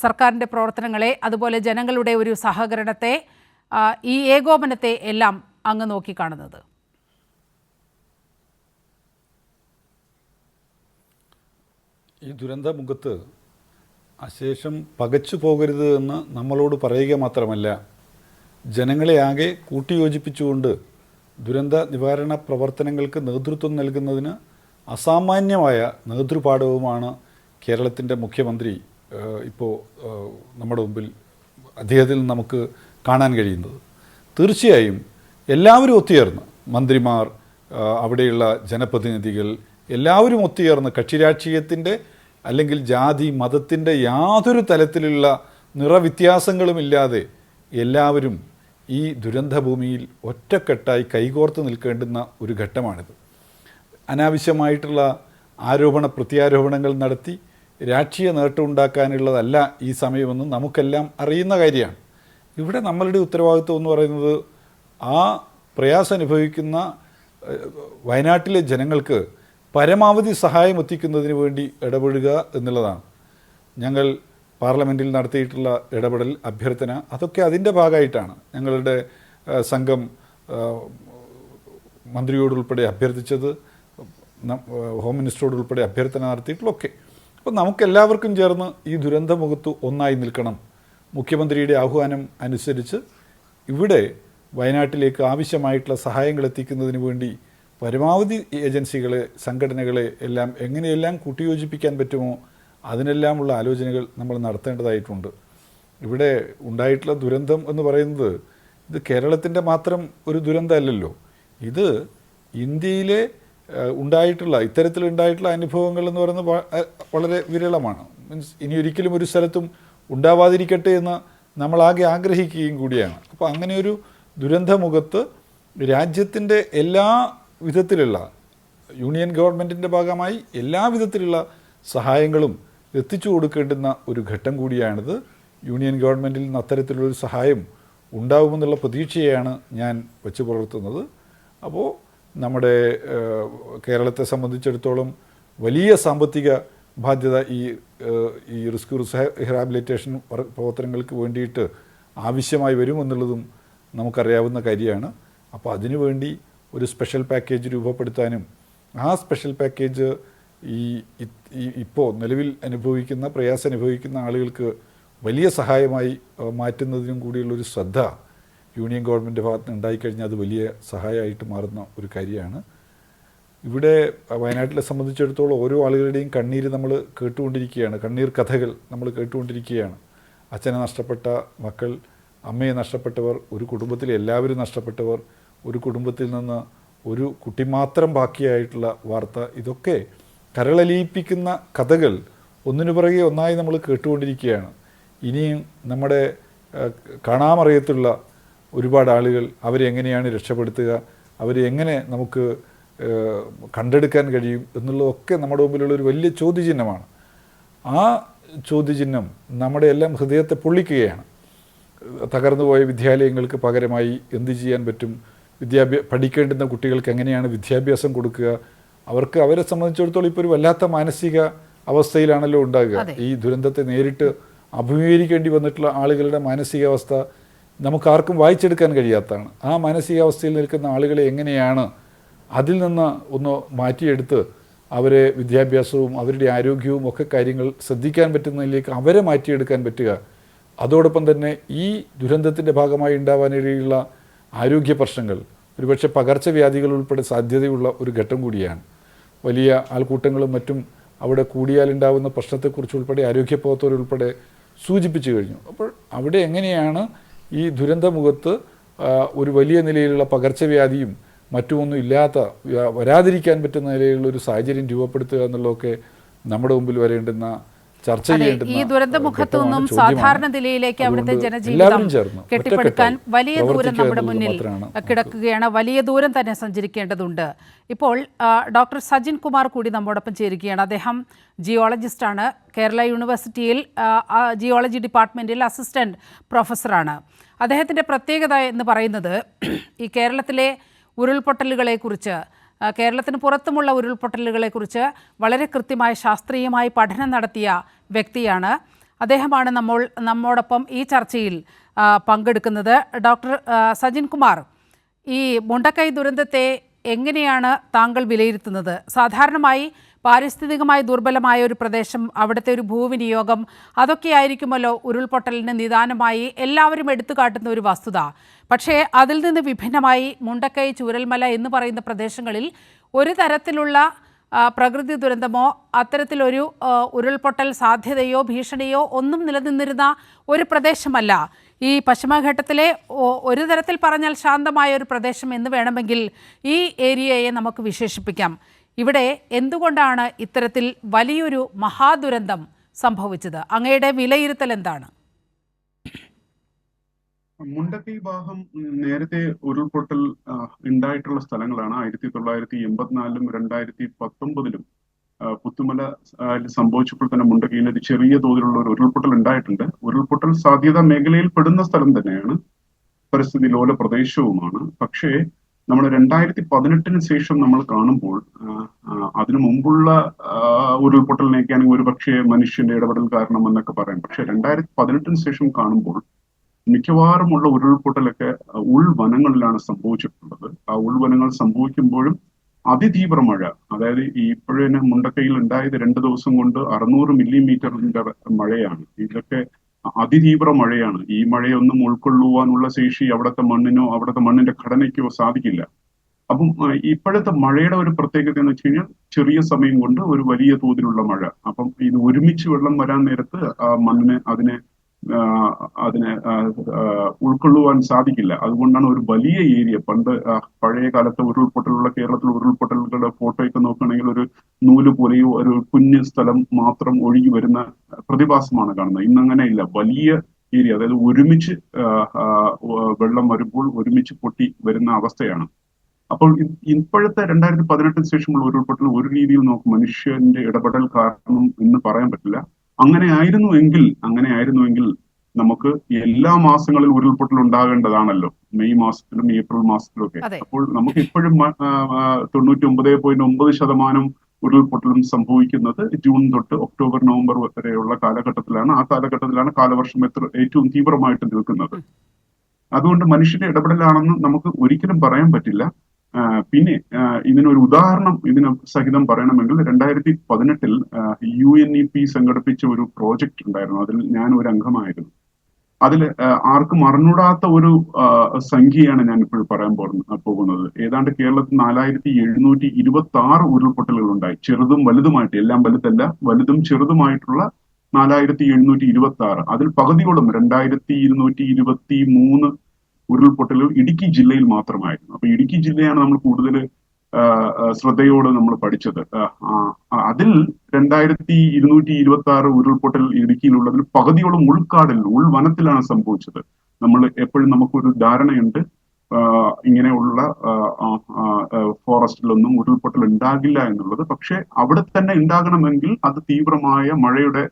സർക്കാരിൻ്റെ പ്രവർത്തനങ്ങളെ, അതുപോലെ ജനങ്ങളുടെ ഒരു സഹകരണത്തെ, ഈ ഏകോപനത്തെ എല്ലാം അങ്ങ് നോക്കിക്കാണുന്നത്? ഈ ദുരന്തമുഖത്ത് അശേഷം പകച്ചു പോകരുത് എന്ന് നമ്മളോട് പറയുക മാത്രമല്ല, ജനങ്ങളെ ആകെ കൂട്ടിയോജിപ്പിച്ചുകൊണ്ട് ദുരന്ത നിവാരണ പ്രവർത്തനങ്ങൾക്ക് നേതൃത്വം നൽകുന്നതിന് അസാമാന്യമായ നേതൃപാഠവുമാണ് കേരളത്തിൻ്റെ മുഖ്യമന്ത്രി ഇപ്പോൾ നമ്മുടെ മുമ്പിൽ അദ്ദേഹത്തിൽ നമുക്ക് കാണാൻ കഴിയുന്നത്. തീർച്ചയായും എല്ലാവരും ഒത്തുചേർന്ന്, മന്ത്രിമാർ, അവിടെയുള്ള ജനപ്രതിനിധികൾ എല്ലാവരും ഒത്തുചേർന്ന്, കക്ഷിരാഷ്ട്രീയത്തിൻ്റെ അല്ലെങ്കിൽ ജാതി മതത്തിൻ്റെ യാതൊരു തലത്തിലുള്ള നിറവ്യത്യാസങ്ങളുമില്ലാതെ എല്ലാവരും ഈ ദുരന്തഭൂമിയിൽ ഒറ്റക്കെട്ടായി കൈകോർത്ത് നിൽക്കേണ്ടുന്ന ഒരു ഘട്ടമാണിത്. അനാവശ്യമായിട്ടുള്ള ആരോപണ പ്രത്യാരോപണങ്ങൾ നടത്തി രാഷ്ട്രീയ നേട്ടമുണ്ടാക്കാനുള്ളതല്ല ഈ സമയമെന്ന് നമുക്കെല്ലാം അറിയുന്ന കാര്യമാണ്. ഇവിടെ നമ്മളുടെ ഉത്തരവാദിത്വം എന്ന് പറയുന്നത് ആ പ്രയാസം അനുഭവിക്കുന്ന വയനാട്ടിലെ ജനങ്ങൾക്ക് പരമാവധി സഹായം എത്തിക്കുന്നതിന് വേണ്ടി ഇടപെടുക എന്നുള്ളതാണ്. ഞങ്ങൾ പാർലമെൻറ്റിൽ നടത്തിയിട്ടുള്ള ഇടപെടൽ, അഭ്യർത്ഥന, അതൊക്കെ അതിൻ്റെ ഭാഗമായിട്ടാണ്. ഞങ്ങളുടെ സംഘം മന്ത്രിയോടുൾപ്പെടെ അഭ്യർത്ഥിച്ചത്, ഹോം മിനിസ്റ്ററോടുൾപ്പെടെ അഭ്യർത്ഥന നടത്തിയിട്ടുള്ളതൊക്കെ. അപ്പോൾ നമുക്കെല്ലാവർക്കും ചേർന്ന് ഈ ദുരന്തമുഖത്ത് ഒന്നായി നിൽക്കണം. മുഖ്യമന്ത്രിയുടെ ആഹ്വാനം അനുസരിച്ച് ഇവിടെ വയനാട്ടിലേക്ക് ആവശ്യമായിട്ടുള്ള സഹായങ്ങൾ എത്തിക്കുന്നതിന് വേണ്ടി പരമാവധി ഏജൻസികളെ, സംഘടനകളെ എല്ലാം എങ്ങനെയെല്ലാം കൂട്ടിയോജിപ്പിക്കാൻ പറ്റുമോ അതിനെല്ലാമുള്ള ആലോചനകൾ നമ്മൾ നടത്തേണ്ടതായിട്ടുണ്ട്. ഇവിടെ ഉണ്ടായിട്ടുള്ള ദുരന്തം എന്ന് പറയുന്നത് ഇത് കേരളത്തിൻ്റെ മാത്രം ഒരു ദുരന്തമല്ലല്ലോ. ഇത് ഇന്ത്യയിലെ ഇത്തരത്തിലുണ്ടായിട്ടുള്ള അനുഭവങ്ങൾ എന്ന് പറയുന്നത് വളരെ വിരളമാണ്. മീൻസ് ഇനി ഒരിക്കലും ഒരു സ്ഥലത്തും ഉണ്ടാവാതിരിക്കട്ടെ എന്ന് നമ്മളാകെ ആഗ്രഹിക്കുകയും കൂടിയാണ്. അപ്പോൾ അങ്ങനെയൊരു ദുരന്തമുഖത്ത് രാജ്യത്തിൻ്റെ എല്ലാ വിധത്തിലുള്ള, യൂണിയൻ ഗവൺമെൻറ്റിൻ്റെ ഭാഗമായി എല്ലാ വിധത്തിലുള്ള സഹായങ്ങളും എത്തിച്ചു കൊടുക്കേണ്ടുന്ന ഒരു ഘട്ടം കൂടിയാണിത്. യൂണിയൻ ഗവൺമെൻറ്റിൽ നിന്ന് അത്തരത്തിലുള്ളൊരു സഹായം ഉണ്ടാകുമെന്നുള്ള പ്രതീക്ഷയാണ് ഞാൻ വെച്ച് പുലർത്തുന്നത്. അപ്പോൾ നമ്മുടെ കേരളത്തെ സംബന്ധിച്ചിടത്തോളം വലിയ സാമ്പത്തിക ബാധ്യത ഈ റിസ്ക്യൂ റീഹാബിലിറ്റേഷൻ പ്രവർത്തനങ്ങൾക്ക് വേണ്ടിയിട്ട് ആവശ്യമായി വരുമെന്നുള്ളതും നമുക്കറിയാവുന്ന കാര്യമാണ്. അപ്പോൾ അതിനുവേണ്ടി ഒരു സ്പെഷ്യൽ പാക്കേജ് രൂപപ്പെടുത്താനും ആ സ്പെഷ്യൽ പാക്കേജ് ഇപ്പോൾ നിലവിൽ പ്രയാസം അനുഭവിക്കുന്ന ആളുകൾക്ക് വലിയ സഹായമായി മാറ്റുന്നതിനും കൂടിയുള്ളൊരു ശ്രദ്ധ യൂണിയൻ ഗവൺമെൻറ് ഭാഗത്ത് നിന്ന് ഉണ്ടായിക്കഴിഞ്ഞാൽ അത് വലിയ സഹായമായിട്ട് മാറുന്ന ഒരു കാര്യമാണ്. ഇവിടെ വയനാട്ടിലെ സംബന്ധിച്ചിടത്തോളം ഓരോ ആളുകളുടെയും കണ്ണീര് നമ്മൾ കേട്ടുകൊണ്ടിരിക്കുകയാണ്, കണ്ണീർ കഥകൾ നമ്മൾ കേട്ടുകൊണ്ടിരിക്കുകയാണ്. അച്ഛനെ നഷ്ടപ്പെട്ട മക്കൾ, അമ്മയെ നഷ്ടപ്പെട്ടവർ, ഒരു കുടുംബത്തിലെ എല്ലാവരും നഷ്ടപ്പെട്ടവർ, ഒരു കുടുംബത്തിൽ നിന്ന് ഒരു കുട്ടി മാത്രം ബാക്കിയായിട്ടുള്ള വാർത്ത, ഇതൊക്കെ കരളലിയിപ്പിക്കുന്ന കഥകൾ ഒന്നിനു പുറകെ ഒന്നായി നമ്മൾ കേട്ടുകൊണ്ടിരിക്കുകയാണ്. ഇനിയും നമ്മുടെ കാണാമറിയത്തുള്ള ഒരുപാട് ആളുകൾ, അവരെങ്ങനെയാണ് രക്ഷപ്പെടുത്തുക, അവരെ എങ്ങനെ നമുക്ക് കണ്ടെടുക്കാൻ കഴിയും എന്നുള്ളതൊക്കെ നമ്മുടെ മുമ്പിലുള്ളൊരു വലിയ ചോദ്യചിഹ്നമാണ്. ആ ചോദ്യചിഹ്നം നമ്മുടെ എല്ലാം ഹൃദയത്തെ പൊള്ളിക്കുകയാണ്. തകർന്നുപോയ വിദ്യാലയങ്ങൾക്ക് പകരമായി എന്ത് ചെയ്യാൻ പറ്റും, പഠിക്കേണ്ടുന്ന കുട്ടികൾക്ക് എങ്ങനെയാണ് വിദ്യാഭ്യാസം കൊടുക്കുക, അവരെ സംബന്ധിച്ചിടത്തോളം ഇപ്പോൾ ഒരു വല്ലാത്ത മാനസിക അവസ്ഥയിലാണല്ലോ ഉണ്ടാകുക. ഈ ദുരന്തത്തെ നേരിട്ട് അഭിമുഖീകരിക്കേണ്ടി വന്നിട്ടുള്ള ആളുകളുടെ മാനസികാവസ്ഥ നമുക്കാർക്കും വായിച്ചെടുക്കാൻ കഴിയാത്തതാണ്. ആ മാനസികാവസ്ഥയിൽ നിൽക്കുന്ന ആളുകളെ എങ്ങനെയാണ് അതിൽ നിന്ന് ഒന്ന് മാറ്റിയെടുത്ത് അവരെ വിദ്യാഭ്യാസവും അവരുടെ ആരോഗ്യവും ഒക്കെ കാര്യങ്ങൾ ശ്രദ്ധിക്കാൻ പറ്റുന്നതിലേക്ക് അവരെ മാറ്റിയെടുക്കാൻ പറ്റുക, അതോടൊപ്പം തന്നെ ഈ ദുരന്തത്തിൻ്റെ ഭാഗമായി ഉണ്ടാവാനിടയുള്ള ആരോഗ്യ പ്രശ്നങ്ങൾ, ഒരുപക്ഷെ പകർച്ചവ്യാധികൾ ഉൾപ്പെടെ സാധ്യതയുള്ള ഒരു ഘട്ടം കൂടിയാണ്. വലിയ ആൾക്കൂട്ടങ്ങളും മറ്റും അവിടെ കൂടിയാലുണ്ടാകുന്ന പ്രശ്നത്തെക്കുറിച്ച് ഉൾപ്പെടെ ആരോഗ്യ പ്രവർത്തകരുൾപ്പെടെ സൂചിപ്പിച്ചു കഴിഞ്ഞു. അപ്പോൾ അവിടെ എങ്ങനെയാണ് ഈ ദുരന്തമുഖത്ത് ഒരു വലിയ നിലയിലുള്ള പകർച്ചവ്യാധിയും മറ്റുമൊന്നും ഇല്ലാത്ത, വരാതിരിക്കാൻ പറ്റുന്ന നിലയിലുള്ള ഒരു സാഹചര്യം രൂപപ്പെടുത്തുക എന്നുള്ളതൊക്കെ നമ്മുടെ മുമ്പിൽ വരേണ്ടുന്ന ചർച്ച ചെയ്യേണ്ടുന്ന ഈ ദുരന്തമുഖത്തു നിന്നും സാധാരണ നിലയിലേക്ക് അവിടുത്തെ ജനജീവിതം കെട്ടിപ്പടുക്കാൻ വലിയ ദൂരം നമ്മുടെ മുന്നിൽ കിടക്കുകയാണ്. വലിയ ദൂരം തന്നെ സഞ്ചരിക്കേണ്ടതുണ്ട്. ഇപ്പോൾ ഡോക്ടർ സജിൻ കുമാർ കൂടി നമ്മോടൊപ്പം ചേരുകയാണ്. അദ്ദേഹം ജിയോളജിസ്റ്റാണ്. കേരള യൂണിവേഴ്സിറ്റിയിൽ ജിയോളജി ഡിപ്പാർട്ട്മെൻറ്റിൽ അസിസ്റ്റൻറ്റ് പ്രൊഫസറാണ്. അദ്ദേഹത്തിൻ്റെ പ്രത്യേകത എന്ന് പറയുന്നത് ഈ കേരളത്തിലെ ഉരുൾപൊട്ടലുകളെക്കുറിച്ച്, കേരളത്തിന് പുറത്തുമുള്ള ഉരുൾപൊട്ടലുകളെക്കുറിച്ച് വളരെ കൃത്യമായ ശാസ്ത്രീയമായി പഠനം നടത്തിയ വ്യക്തിയാണ്. അദ്ദേഹമാണ് നമ്മോടൊപ്പം ഈ ചർച്ചയിൽ പങ്കെടുക്കുന്നത്. ഡോക്ടർ സജിൻ കുമാർ, ഈ മുണ്ടക്കൈ ദുരന്തത്തെ എങ്ങനെയാണ് താങ്കൾ വിലയിരുത്തുന്നത്? സാധാരണമായി പാരിസ്ഥിതികമായി ദുർബലമായ ഒരു പ്രദേശം, അവിടുത്തെ ഒരു ഭൂവിനിയോഗം, അതൊക്കെയായിരിക്കുമല്ലോ ഉരുൾപൊട്ടലിന് നിദാനമായി എല്ലാവരും എടുത്തു കാട്ടുന്ന ഒരു വസ്തുത. പക്ഷേ അതിൽ നിന്ന് വിഭിന്നമായി മുണ്ടക്കൈ, ചൂരൽമല എന്ന് പറയുന്ന പ്രദേശങ്ങളിൽ ഒരു തരത്തിലുള്ള പ്രകൃതി ദുരന്തമോ അത്തരത്തിലൊരു ഉരുൾപൊട്ടൽ സാധ്യതയോ ഭീഷണിയോ ഒന്നും നിലനിന്നിരുന്ന ഒരു പ്രദേശമല്ല. ഈ പശ്ചിമഘട്ടത്തിലെ ഒരു തരത്തിൽ പറഞ്ഞാൽ ശാന്തമായ ഒരു പ്രദേശം എന്ന് വേണമെങ്കിൽ ഈ ഏരിയയെ നമുക്ക് വിശേഷിപ്പിക്കാം. ഇവിടെ എന്തുകൊണ്ടാണ് ഇത്തരത്തിൽ വലിയൊരു മഹാദുരന്തം സംഭവിച്ചത്? അങ്ങയുടെ വിലയിരുത്തൽ എന്താണ്? മുണ്ടക്കൈ ഭാഗം നേരത്തെ ഉരുൾപൊട്ടൽ ഉണ്ടായിട്ടുള്ള സ്ഥലങ്ങളാണ്. 1984-ലും 2019-ലും പുത്തുമല സംഭവിച്ചപ്പോൾ തന്നെ മുണ്ടക്കൈയിൽ ഒരു ചെറിയ തോതിലുള്ള ഒരു ഉരുൾപൊട്ടൽ ഉണ്ടായിട്ടുണ്ട്. ഉരുൾപൊട്ടൽ സാധ്യത മേഖലയിൽ പെടുന്ന സ്ഥലം തന്നെയാണ്, പരിസ്ഥിതി ലോല പ്രദേശവുമാണ്. പക്ഷേ നമ്മൾ 2018-ന് ശേഷം നമ്മൾ കാണുമ്പോൾ അതിനു മുമ്പുള്ള ഉരുൾപൊട്ടലിനേക്കാണെങ്കിൽ ഒരു പക്ഷേ മനുഷ്യന്റെ ഇടപെടൽ കാരണം എന്നൊക്കെ പറയാം. പക്ഷെ 2018-ന് ശേഷം കാണുമ്പോൾ മിക്കവാറുമുള്ള ഉരുൾപൊട്ടലൊക്കെ ഉൾവനങ്ങളിലാണ് സംഭവിച്ചിട്ടുള്ളത്. ആ ഉൾവനങ്ങൾ സംഭവിക്കുമ്പോഴും അതിതീവ്ര മഴ, അതായത് ഇപ്പോഴേ മുണ്ടക്കൈയിൽ ഉണ്ടായത് 2 ദിവസം കൊണ്ട് 600 മില്ലിമീറ്ററിന്റെ മഴയാണ്. ഇതൊക്കെ അതിതീവ്ര മഴയാണ്. ഈ മഴയൊന്നും ഉൾക്കൊള്ളുവാനുള്ള ശേഷി അവിടുത്തെ മണ്ണിനോ അവിടുത്തെ മണ്ണിന്റെ ഘടനയ്ക്കോ സാധിക്കില്ല. അപ്പം ഇപ്പോഴത്തെ മഴയുടെ ഒരു പ്രത്യേകത എന്ന് വെച്ച് കഴിഞ്ഞാൽ ചെറിയ സമയം കൊണ്ട് ഒരു വലിയ തോതിലുള്ള മഴ. അപ്പം ഇത് ഒരുമിച്ച് വെള്ളം വരാൻ നേരത്ത് മണ്ണിന് അതിനെ ഉൾക്കൊള്ളുവാൻ സാധിക്കില്ല. അതുകൊണ്ടാണ് ഒരു വലിയ ഏരിയ, പണ്ട് പഴയ കാലത്തെ ഉരുൾപൊട്ടലുള്ള കേരളത്തിലെ ഉരുൾപൊട്ടലുകളുടെ ഫോട്ടോയൊക്കെ നോക്കുകയാണെങ്കിൽ ഒരു നൂല് പോലെയോ ഒരു കുഞ്ഞു സ്ഥലം മാത്രം ഒഴുകി വരുന്ന പ്രതിഭാസമാണ് കാണുന്നത്. ഇന്നങ്ങനെയില്ല. വലിയ ഏരിയ, അതായത് ഒരുമിച്ച് വെള്ളം വരുമ്പോൾ ഒരുമിച്ച് പൊട്ടി വരുന്ന അവസ്ഥയാണ്. അപ്പോൾ ഇപ്പോഴത്തെ 2018-ന് ശേഷമുള്ള ഉരുൾപൊട്ടൽ ഒരു രീതിയിൽ നോക്കും മനുഷ്യന്റെ ഇടപെടൽ കാരണം എന്ന് പറയാൻ പറ്റില്ല. അങ്ങനെ ആയിരുന്നുവെങ്കിൽ നമുക്ക് എല്ലാ മാസങ്ങളിലും ഉരുൾപൊട്ടൽ ഉണ്ടാകേണ്ടതാണല്ലോ, മെയ് മാസത്തിലും ഏപ്രിൽ മാസത്തിലും ഒക്കെ. അപ്പോൾ നമുക്ക് ഇപ്പോഴും 99.9% ഉരുൾപൊട്ടലും സംഭവിക്കുന്നത് ജൂൺ തൊട്ട് ഒക്ടോബർ, നവംബർ വരെയുള്ള കാലഘട്ടത്തിലാണ്. ആ കാലഘട്ടത്തിലാണ് കാലവർഷം ഏറ്റവും തീവ്രമായിട്ട് നിൽക്കുന്നത്. അതുകൊണ്ട് മനുഷ്യന്റെ ഇടപെടലാണെന്ന് നമുക്ക് ഒരിക്കലും പറയാൻ പറ്റില്ല. പിന്നെ ഇതിനൊരു ഉദാഹരണം ഇതിന് സഹിതം പറയണമെങ്കിൽ 2018-ൽ UNEP സംഘടിപ്പിച്ച ഒരു പ്രോജക്റ്റ് ഉണ്ടായിരുന്നു. അതിൽ ഞാൻ ഒരു അംഗമായിരുന്നു. അതിൽ ആർക്കും അറിഞ്ഞൂടാത്ത ഒരു സംഖ്യയാണ് ഞാൻ ഇപ്പോൾ പറയാൻ പോകുന്നത്. ഏതാണ്ട് കേരളത്തിൽ 4726 ഉരുൾപൊട്ടലുകൾ ഉണ്ടായി. ചെറുതും വലുതുമായിട്ട്, എല്ലാം വലുതല്ല, വലുതും ചെറുതുമായിട്ടുള്ള 4726. അതിൽ പകുതിയോളം 2223 ഉരുൾപൊട്ടലുകൾ ഇടുക്കി ജില്ലയിൽ മാത്രമായിരുന്നു. അപ്പൊ ഇടുക്കി ജില്ലയാണ് നമ്മൾ കൂടുതൽ ശ്രദ്ധയോടെ നമ്മൾ പഠിച്ചത്. അതിൽ 2226 ഉരുൾപൊട്ടൽ ഇടുക്കിയിലുള്ളതിൽ പകുതിയോളം ഉൾക്കാടിൽ, ഉൾവനത്തിലാണ് സംഭവിച്ചത്. നമ്മൾ എപ്പോഴും നമുക്കൊരു ധാരണയുണ്ട് ഇങ്ങനെയുള്ള ഫോറസ്റ്റിലൊന്നും ഉരുൾപൊട്ടൽ ഉണ്ടാകില്ല എന്നുള്ളത്. പക്ഷെ അവിടെ തന്നെ ഉണ്ടാകണമെങ്കിൽ അത് തീവ്രമായ മഴയുടെ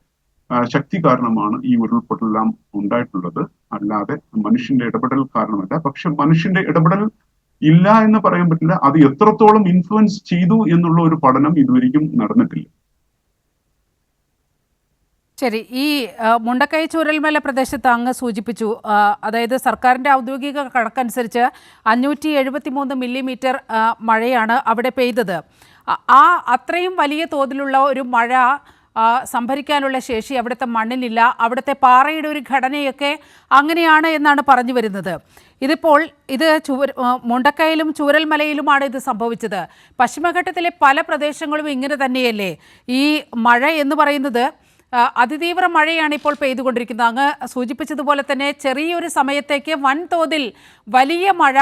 ശക്തി കാരണമാണ് ഈ ഉരുൾപൊട്ടലെല്ലാം ഉണ്ടായിട്ടുള്ളത്, അല്ലാതെ മനുഷ്യന്റെ ഇടപെടൽ കാരണമല്ല. പക്ഷെ മനുഷ്യന്റെ ഇടപെടൽ ഇല്ല എന്ന് പറയാൻ പറ്റില്ല. അത് എത്രത്തോളം ഇൻഫ്ലുവൻസ് ചെയ്തു എന്നുള്ള ഒരു പഠനം ഇതുവരെയും നടന്നിട്ടില്ല. ശരി, ഈ മുണ്ടക്കൈ ചൂരൽമല പ്രദേശത്ത് അങ്ങ് സൂചിപ്പിച്ചു, അതായത് സർക്കാരിൻ്റെ ഔദ്യോഗിക കണക്കനുസരിച്ച് 573 മില്ലിമീറ്റർ മഴയാണ് അവിടെ പെയ്തത്. ആ അത്രയും വലിയ തോതിലുള്ള ഒരു മഴ സംഭരിക്കാനുള്ള ശേഷി അവിടുത്തെ മണ്ണിനില്ല. അവിടുത്തെ പാറയുടെ ഒരു ഘടനയൊക്കെ അങ്ങനെയാണ് എന്നാണ് പറഞ്ഞു വരുന്നത്. ഇതിപ്പോൾ ഇത് മുണ്ടക്കയിലും ചൂരൽമലയിലുമാണ് ഇത് സംഭവിച്ചത്. പശ്ചിമഘട്ടത്തിലെ പല പ്രദേശങ്ങളും ഇങ്ങനെ തന്നെയല്ലേ? ഈ മഴ എന്ന് പറയുന്നത് അതിതീവ്ര മഴയാണ് ഇപ്പോൾ പെയ്തുകൊണ്ടിരിക്കുന്നത്. അങ്ങ് സൂചിപ്പിച്ചതുപോലെ തന്നെ ചെറിയൊരു സമയത്തേക്ക് വൻതോതിൽ വലിയ മഴ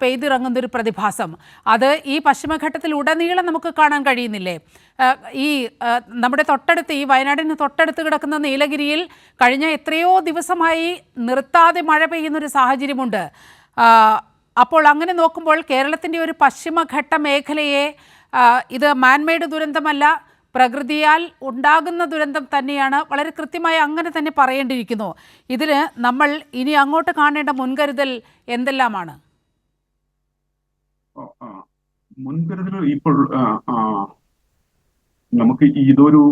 പെയ്തിറങ്ങുന്നൊരു പ്രതിഭാസം അത് ഈ പശ്ചിമഘട്ടത്തിൽ ഉടനീളം നമുക്ക് കാണാൻ കഴിയുന്നില്ലേ? ഈ നമ്മുടെ തൊട്ടടുത്ത്, ഈ വയനാടിന് തൊട്ടടുത്ത് കിടക്കുന്ന നീലഗിരിയിൽ കഴിഞ്ഞ എത്രയോ ദിവസമായി നിർത്താതെ മഴ പെയ്യുന്നൊരു സാഹചര്യമുണ്ട്. അപ്പോൾ അങ്ങനെ നോക്കുമ്പോൾ കേരളത്തിൻ്റെ ഒരു പശ്ചിമഘട്ട മേഖലയെ ഇത് മാൻമെയ്ഡ് ദുരന്തമല്ല, പ്രകൃതിയാൽ ഉണ്ടാകുന്ന ദുരന്തം തന്നെയാണ്. വളരെ കൃത്യമായി അങ്ങനെ തന്നെ പറയേണ്ടിയിരിക്കുന്നു. ഇതിന് നമ്മൾ ഇനി അങ്ങോട്ട് കാണേണ്ട മുൻകരുതൽ എന്തെല്ലാമാണ്? മുൻകരുതൽ ഇപ്പോൾ നമുക്ക് ഇതൊരു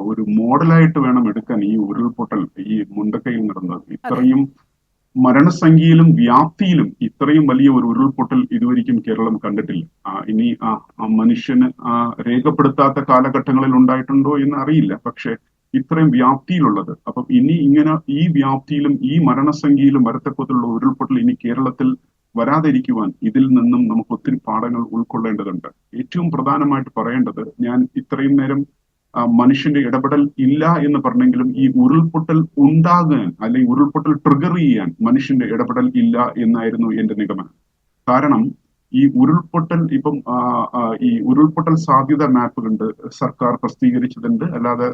ഒരു മോഡലായിട്ട് വേണം എടുക്കാൻ. ഈ ഉരുൾപൊട്ടൽ ഈ മുണ്ടക്കയിൽ നടന്നത് ഇത്രയും മരണസംഖ്യയിലും വ്യാപ്തിയിലും ഇത്രയും വലിയ ഒരു ഉരുൾപൊട്ടൽ ഇതുവരെയും കേരളം കണ്ടിട്ടില്ല. ഇനി മനുഷ്യന് രേഖപ്പെടുത്താത്ത കാലഘട്ടങ്ങളിൽ ഉണ്ടായിട്ടുണ്ടോ എന്ന് അറിയില്ല. പക്ഷെ ഇത്രയും വ്യാപ്തിയിലുള്ളത്, അപ്പം ഇനി ഇങ്ങനെ ഈ വ്യാപ്തിയിലും ഈ മരണസംഖ്യയിലും വരത്തക്കത്തിലുള്ള ഉരുൾപൊട്ടൽ ഇനി കേരളത്തിൽ വരാതിരിക്കുവാൻ ഇതിൽ നിന്നും നമുക്ക് ഒത്തിരി പാഠങ്ങൾ ഉൾക്കൊള്ളേണ്ടതുണ്ട്. ഏറ്റവും പ്രധാനമായിട്ട് പറയേണ്ടത്, ഞാൻ ഇത്രയും നേരം മനുഷ്യന്റെ ഇടപെടൽ ഇല്ല എന്ന് പറഞ്ഞെങ്കിലും ഈ ഉരുൾപൊട്ടൽ ഉണ്ടാകാൻ അല്ലെങ്കിൽ ഉരുൾപൊട്ടൽ ട്രിഗർ ചെയ്യാൻ മനുഷ്യന്റെ ഇടപെടൽ ഇല്ല എന്നായിരുന്നു എന്റെ നിഗമനം. കാരണം ഈ ഉരുൾപൊട്ടൽ ഇപ്പം ഈ ഉരുൾപൊട്ടൽ സാധ്യത മാപ്പുകളുണ്ട്, സർക്കാർ പ്രസിദ്ധീകരിച്ചതുണ്ട്, അല്ലാതെ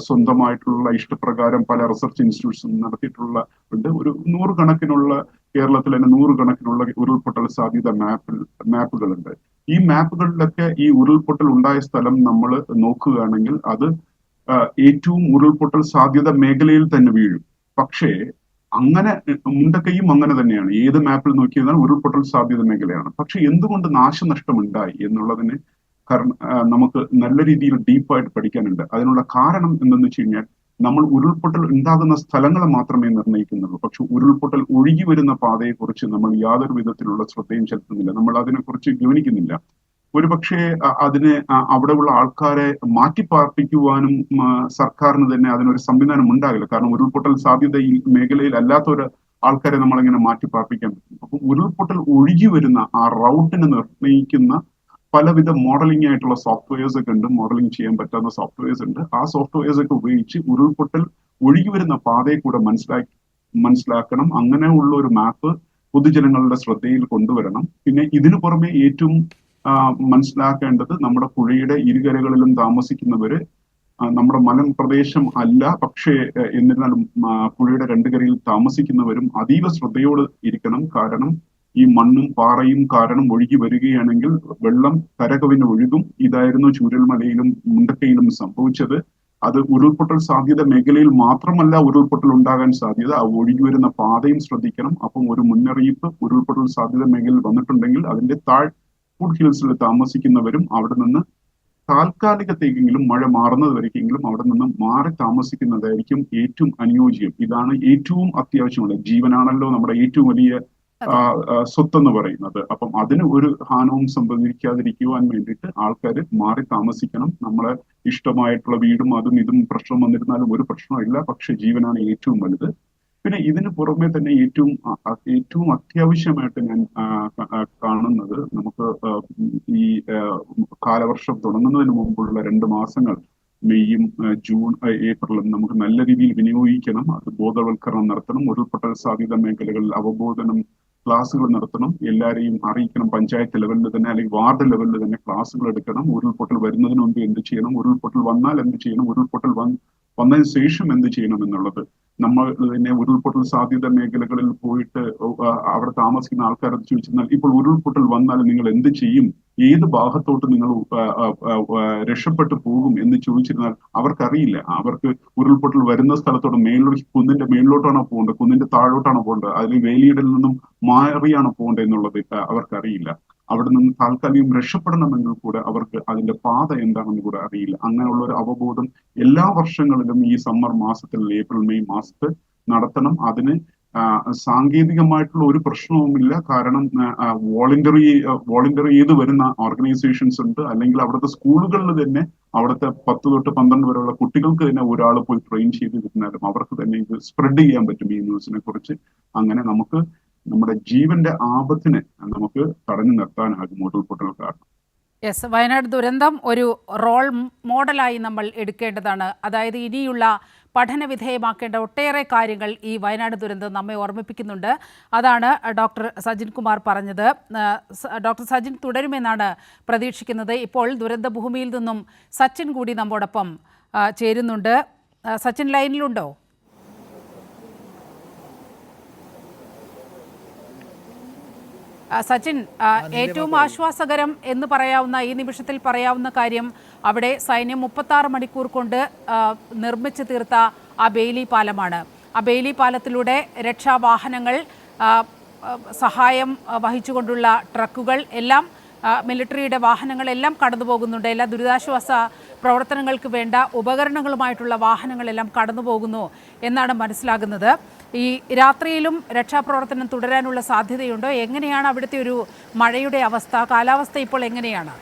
സ്വന്തമായിട്ടുള്ള ഇഷ്ടപ്രകാരം പല റിസർച്ച് ഇൻസ്റ്റിറ്റ്യൂട്ട്സും നടത്തിയിട്ടുള്ള ഉണ്ട്. ഒരു നൂറുകണക്കിനുള്ള കേരളത്തിൽ തന്നെ നൂറുകണക്കിനുള്ള ഉരുൾപൊട്ടൽ സാധ്യത മാപ്പുകളുണ്ട്. ഈ മാപ്പുകളിലൊക്കെ ഈ ഉരുൾപൊട്ടൽ ഉണ്ടായ സ്ഥലം നമ്മൾ നോക്കുകയാണെങ്കിൽ അത് ഏറ്റവും ഉരുൾപൊട്ടൽ സാധ്യത മേഖലയിൽ തന്നെ വീഴും. പക്ഷേ അങ്ങനെ മുണ്ടക്കയും അങ്ങനെ തന്നെയാണ്. ഏത് മാപ്പിൽ നോക്കിയാൽ ഉരുൾപൊട്ടൽ സാധ്യത മേഖലയാണ്. പക്ഷെ എന്തുകൊണ്ട് നാശനഷ്ടം ഉണ്ടായി എന്നുള്ളതിന് നമുക്ക് നല്ല രീതിയിൽ ഡീപ്പായിട്ട് പഠിക്കാനുണ്ട്. അതിനുള്ള കാരണം എന്തെന്ന് വെച്ച് കഴിഞ്ഞാൽ, നമ്മൾ ഉരുൾപൊട്ടൽ ഉണ്ടാകുന്ന സ്ഥലങ്ങളെ മാത്രമേ നിർണ്ണയിക്കുന്നുള്ളൂ. പക്ഷെ ഉരുൾപൊട്ടൽ ഒഴുകി വരുന്ന പാതയെക്കുറിച്ച് നമ്മൾ യാതൊരു വിധത്തിലുള്ള ശ്രദ്ധയും ചെലുത്തുന്നില്ല. നമ്മൾ അതിനെക്കുറിച്ച് ഗവനിക്കുന്നില്ല. ഒരുപക്ഷെ അതിന് അവിടെയുള്ള ആൾക്കാരെ മാറ്റിപ്പാർപ്പിക്കുവാനും സർക്കാരിന് തന്നെ അതിനൊരു സംവിധാനം ഉണ്ടാകില്ല. കാരണം ഉരുൾപൊട്ടൽ സാധ്യത ഈ മേഖലയിൽ അല്ലാത്തൊരു ആൾക്കാരെ നമ്മളിങ്ങനെ മാറ്റിപ്പാർപ്പിക്കാൻ പറ്റും. അപ്പം ഉരുൾപൊട്ടൽ ഒഴുകി വരുന്ന ആ റൗട്ടിനെ നിർണ്ണയിക്കുന്ന പലവിധ മോഡലിംഗ് ആയിട്ടുള്ള സോഫ്റ്റ്വെയർസ് ഒക്കെ ഉണ്ട്, മോഡലിംഗ് ചെയ്യാൻ പറ്റുന്ന സോഫ്റ്റ്വെയർസ് ഉണ്ട്. ആ സോഫ്റ്റ്വെയർസ് ഒക്കെ ഉപയോഗിച്ച് ഉരുൾപൊട്ടൽ ഒഴുകി വരുന്ന പാതയെ കൂടെ മനസ്സിലാക്കണം. അങ്ങനെയുള്ള ഒരു മാപ്പ് പൊതുജനങ്ങളുടെ ശ്രദ്ധയിൽ കൊണ്ടുവരണം. പിന്നെ ഇതിനു പുറമെ ഏറ്റവും മനസ്സിലാക്കേണ്ടത്, നമ്മുടെ പുഴയുടെ ഇരുകരകളിലും താമസിക്കുന്നവര് നമ്മുടെ മലമ്പ്രദേശം അല്ല, പക്ഷേ എന്നിരുന്നാലും പുഴയുടെ രണ്ടു കരയിൽ താമസിക്കുന്നവരും അതീവ ശ്രദ്ധയോട് ഇരിക്കണം. കാരണം ഈ മണ്ണും പാറയും കാരണം ഒഴുകി വരികയാണെങ്കിൽ വെള്ളം കരകവിന് ഒഴുകും. ഇതായിരുന്നു ചൂരൽമലയിലും മുണ്ടക്കയിലും സംഭവിച്ചത്. അത് ഉരുൾപൊട്ടൽ സാധ്യത മേഖലയിൽ മാത്രമല്ല ഉരുൾപൊട്ടൽ ഉണ്ടാകാൻ സാധ്യത, ആ ഒഴുകി വരുന്ന പാതയും ശ്രദ്ധിക്കണം. അപ്പം ഒരു മുന്നറിയിപ്പ്, ഉരുൾപൊട്ടൽ സാധ്യത മേഖലയിൽ വന്നിട്ടുണ്ടെങ്കിൽ അതിന്റെ ഫുഡ് ഹിൽസിൽ താമസിക്കുന്നവരും അവിടെ നിന്ന് താൽക്കാലികത്തേക്കെങ്കിലും മഴ മാറുന്നത് വരയ്ക്കെങ്കിലും അവിടെ നിന്ന് മാറി താമസിക്കുന്നതായിരിക്കും ഏറ്റവും അനുയോജ്യം. ഇതാണ് ഏറ്റവും അത്യാവശ്യമുള്ളത്. ജീവനാണല്ലോ നമ്മുടെ ഏറ്റവും വലിയ സ്വത്തെന്ന് പറയുന്നത്. അപ്പം അതിന് ഒരു ഹാനവും സംഭവിക്കാതിരിക്കുവാൻ വേണ്ടിയിട്ട് ആൾക്കാർ മാറി താമസിക്കണം. നമ്മളെ ഇഷ്ടമായിട്ടുള്ള വീടും അതും ഇതും പ്രശ്നം വന്നിരുന്നാലും ഒരു പ്രശ്നമില്ല, പക്ഷെ ജീവനാണ് ഏറ്റവും വലുത്. പിന്നെ ഇതിന് പുറമെ തന്നെ ഏറ്റവും അത്യാവശ്യമായിട്ട് ഞാൻ കാണുന്നത്, നമുക്ക് ഈ കാലവർഷം തുടങ്ങുന്നതിന് മുമ്പുള്ള 2 മാസങ്ങൾ മെയ്യും ജൂൺ ഏപ്രിലും നമുക്ക് നല്ല രീതിയിൽ വിനിയോഗിക്കണം. അത് ബോധവൽക്കരണം നടത്തണം. ഉരുൾപൊട്ടൽ സാധ്യത മേഖലകളിൽ അവബോധനം ക്ലാസ്സുകൾ നടത്തണം. എല്ലാവരെയും അറിയിക്കണം. പഞ്ചായത്ത് ലെവലിൽ തന്നെ അല്ലെങ്കിൽ വാർഡ് ലെവലിൽ തന്നെ ക്ലാസ്സുകൾ എടുക്കണം. ഉരുൾപൊട്ടൽ വരുന്നതിന് മുമ്പ് എന്ത് ചെയ്യണം, ഉരുൾപൊട്ടൽ വന്നാൽ എന്ത് ചെയ്യണം, ഉരുൾപൊട്ടൽ വന്നതിന് ശേഷം എന്ത് ചെയ്യണം എന്നുള്ളത്. നമ്മൾ തന്നെ ഉരുൾപൊട്ടൽ സാധ്യത മേഖലകളിൽ പോയിട്ട് അവിടെ താമസിക്കുന്ന ആൾക്കാരോട് ചോദിച്ചെന്നാൽ ഇപ്പോൾ ഉരുൾപൊട്ടൽ വന്നാൽ നിങ്ങൾ എന്ത് ചെയ്യും, ഏത് ഭാഗത്തോട്ട് നിങ്ങൾ രക്ഷപ്പെട്ടു പോകും എന്ന് ചോദിച്ചിരുന്നാൽ അവർക്കറിയില്ല. അവർക്ക് ഉരുൾപൊട്ടൽ വരുന്ന സ്ഥലത്തോട് കുന്നിന്റെ മേളിലോട്ടാണോ പോകേണ്ടത്, കുന്നിന്റെ താഴോട്ടാണോ പോകേണ്ടത്, അതിൽ വേലിയുടെ നിന്നും മാറിയാണോ പോകേണ്ടത് എന്നുള്ളത് അവർക്കറിയില്ല. അവിടെ നിന്ന് താൽക്കാലികം രക്ഷപ്പെടണമെങ്കിൽ കൂടെ അവർക്ക് അതിന്റെ പാത എന്താണെന്ന് കൂടെ അറിയില്ല. അങ്ങനെയുള്ള ഒരു അവബോധം എല്ലാ വർഷങ്ങളിലും ഈ സമ്മർ മാസത്തിൽ, ഏപ്രിൽ മെയ് മാസത്തിൽ നടത്തണം. അതിന് സാങ്കേതികമായിട്ടുള്ള ഒരു പ്രശ്നവുമില്ല. കാരണം വോളണ്ടറി ചെയ്ത് വരുന്ന ഓർഗനൈസേഷൻസ് ഉണ്ട്. അല്ലെങ്കിൽ അവിടുത്തെ സ്കൂളുകളിൽ തന്നെ അവിടുത്തെ 10 തൊട്ട് 12 വരെയുള്ള കുട്ടികൾക്ക് തന്നെ ഒരാൾ പോയി ട്രെയിൻ ചെയ്തിരുന്നാലും അവർക്ക് തന്നെ ഇത് സ്പ്രെഡ് ചെയ്യാൻ പറ്റും ഈ ന്യൂസിനെ കുറിച്ച്. അങ്ങനെ നമുക്ക് നമ്മുടെ ജീവന്റെ ആപത്തിനെ നമുക്ക് തടഞ്ഞു നിർത്താനാകും ഉരുൾപൊട്ടൽ കാരണം. യെസ്, വയനാട് ദുരന്തം ഒരു റോൾ മോഡലായി നമ്മൾ എടുക്കേണ്ടതാണ്. അതായത് ഇനിയുള്ള പഠന വിധേയമാക്കേണ്ട ഒട്ടേറെ കാര്യങ്ങൾ ഈ വയനാട് ദുരന്തം നമ്മെ ഓർമ്മിപ്പിക്കുന്നുണ്ട്. അതാണ് ഡോക്ടർ സജിൻ കുമാർ പറഞ്ഞത്. ഡോക്ടർ സജിൻ തുടരുമെന്നാണ് പ്രതീക്ഷിക്കുന്നത്. ഇപ്പോൾ ദുരന്ത ഭൂമിയിൽ നിന്നും സച്ചിൻ കൂടി നമ്മോടൊപ്പം ചേരുന്നുണ്ട്. സച്ചിൻ ലൈനിലുണ്ടോ? സച്ചിൻ, ഏറ്റവും ആശ്വാസകരം എന്ന് പറയാവുന്ന ഈ നിമിഷത്തിൽ പറയാവുന്ന കാര്യം അവിടെ സൈന്യം 36 മണിക്കൂർ കൊണ്ട് നിർമ്മിച്ചു തീർത്ത ആ ബെയിലി പാലമാണ്. ആ ബെയിലി പാലത്തിലൂടെ രക്ഷാവാഹനങ്ങൾ, സഹായം വഹിച്ചുകൊണ്ടുള്ള ട്രക്കുകൾ എല്ലാം, മിലിറ്ററിയുടെ വാഹനങ്ങളെല്ലാം കടന്നു പോകുന്നുണ്ട്. എല്ലാ ദുരിതാശ്വാസ പ്രവർത്തനങ്ങൾക്ക് വേണ്ട ഉപകരണങ്ങളുമായിട്ടുള്ള വാഹനങ്ങളെല്ലാം കടന്നു പോകുന്നു എന്നാണ് മനസ്സിലാകുന്നത്. ഈ രാത്രിയിലും രക്ഷാപ്രവർത്തനം തുടരാനുള്ള സാധ്യതയുണ്ടോ? എങ്ങനെയാണ് അവിടുത്തെ ഒരു മഴയുടെ അവസ്ഥ, കാലാവസ്ഥ ഇപ്പോൾ എങ്ങനെയാണ്?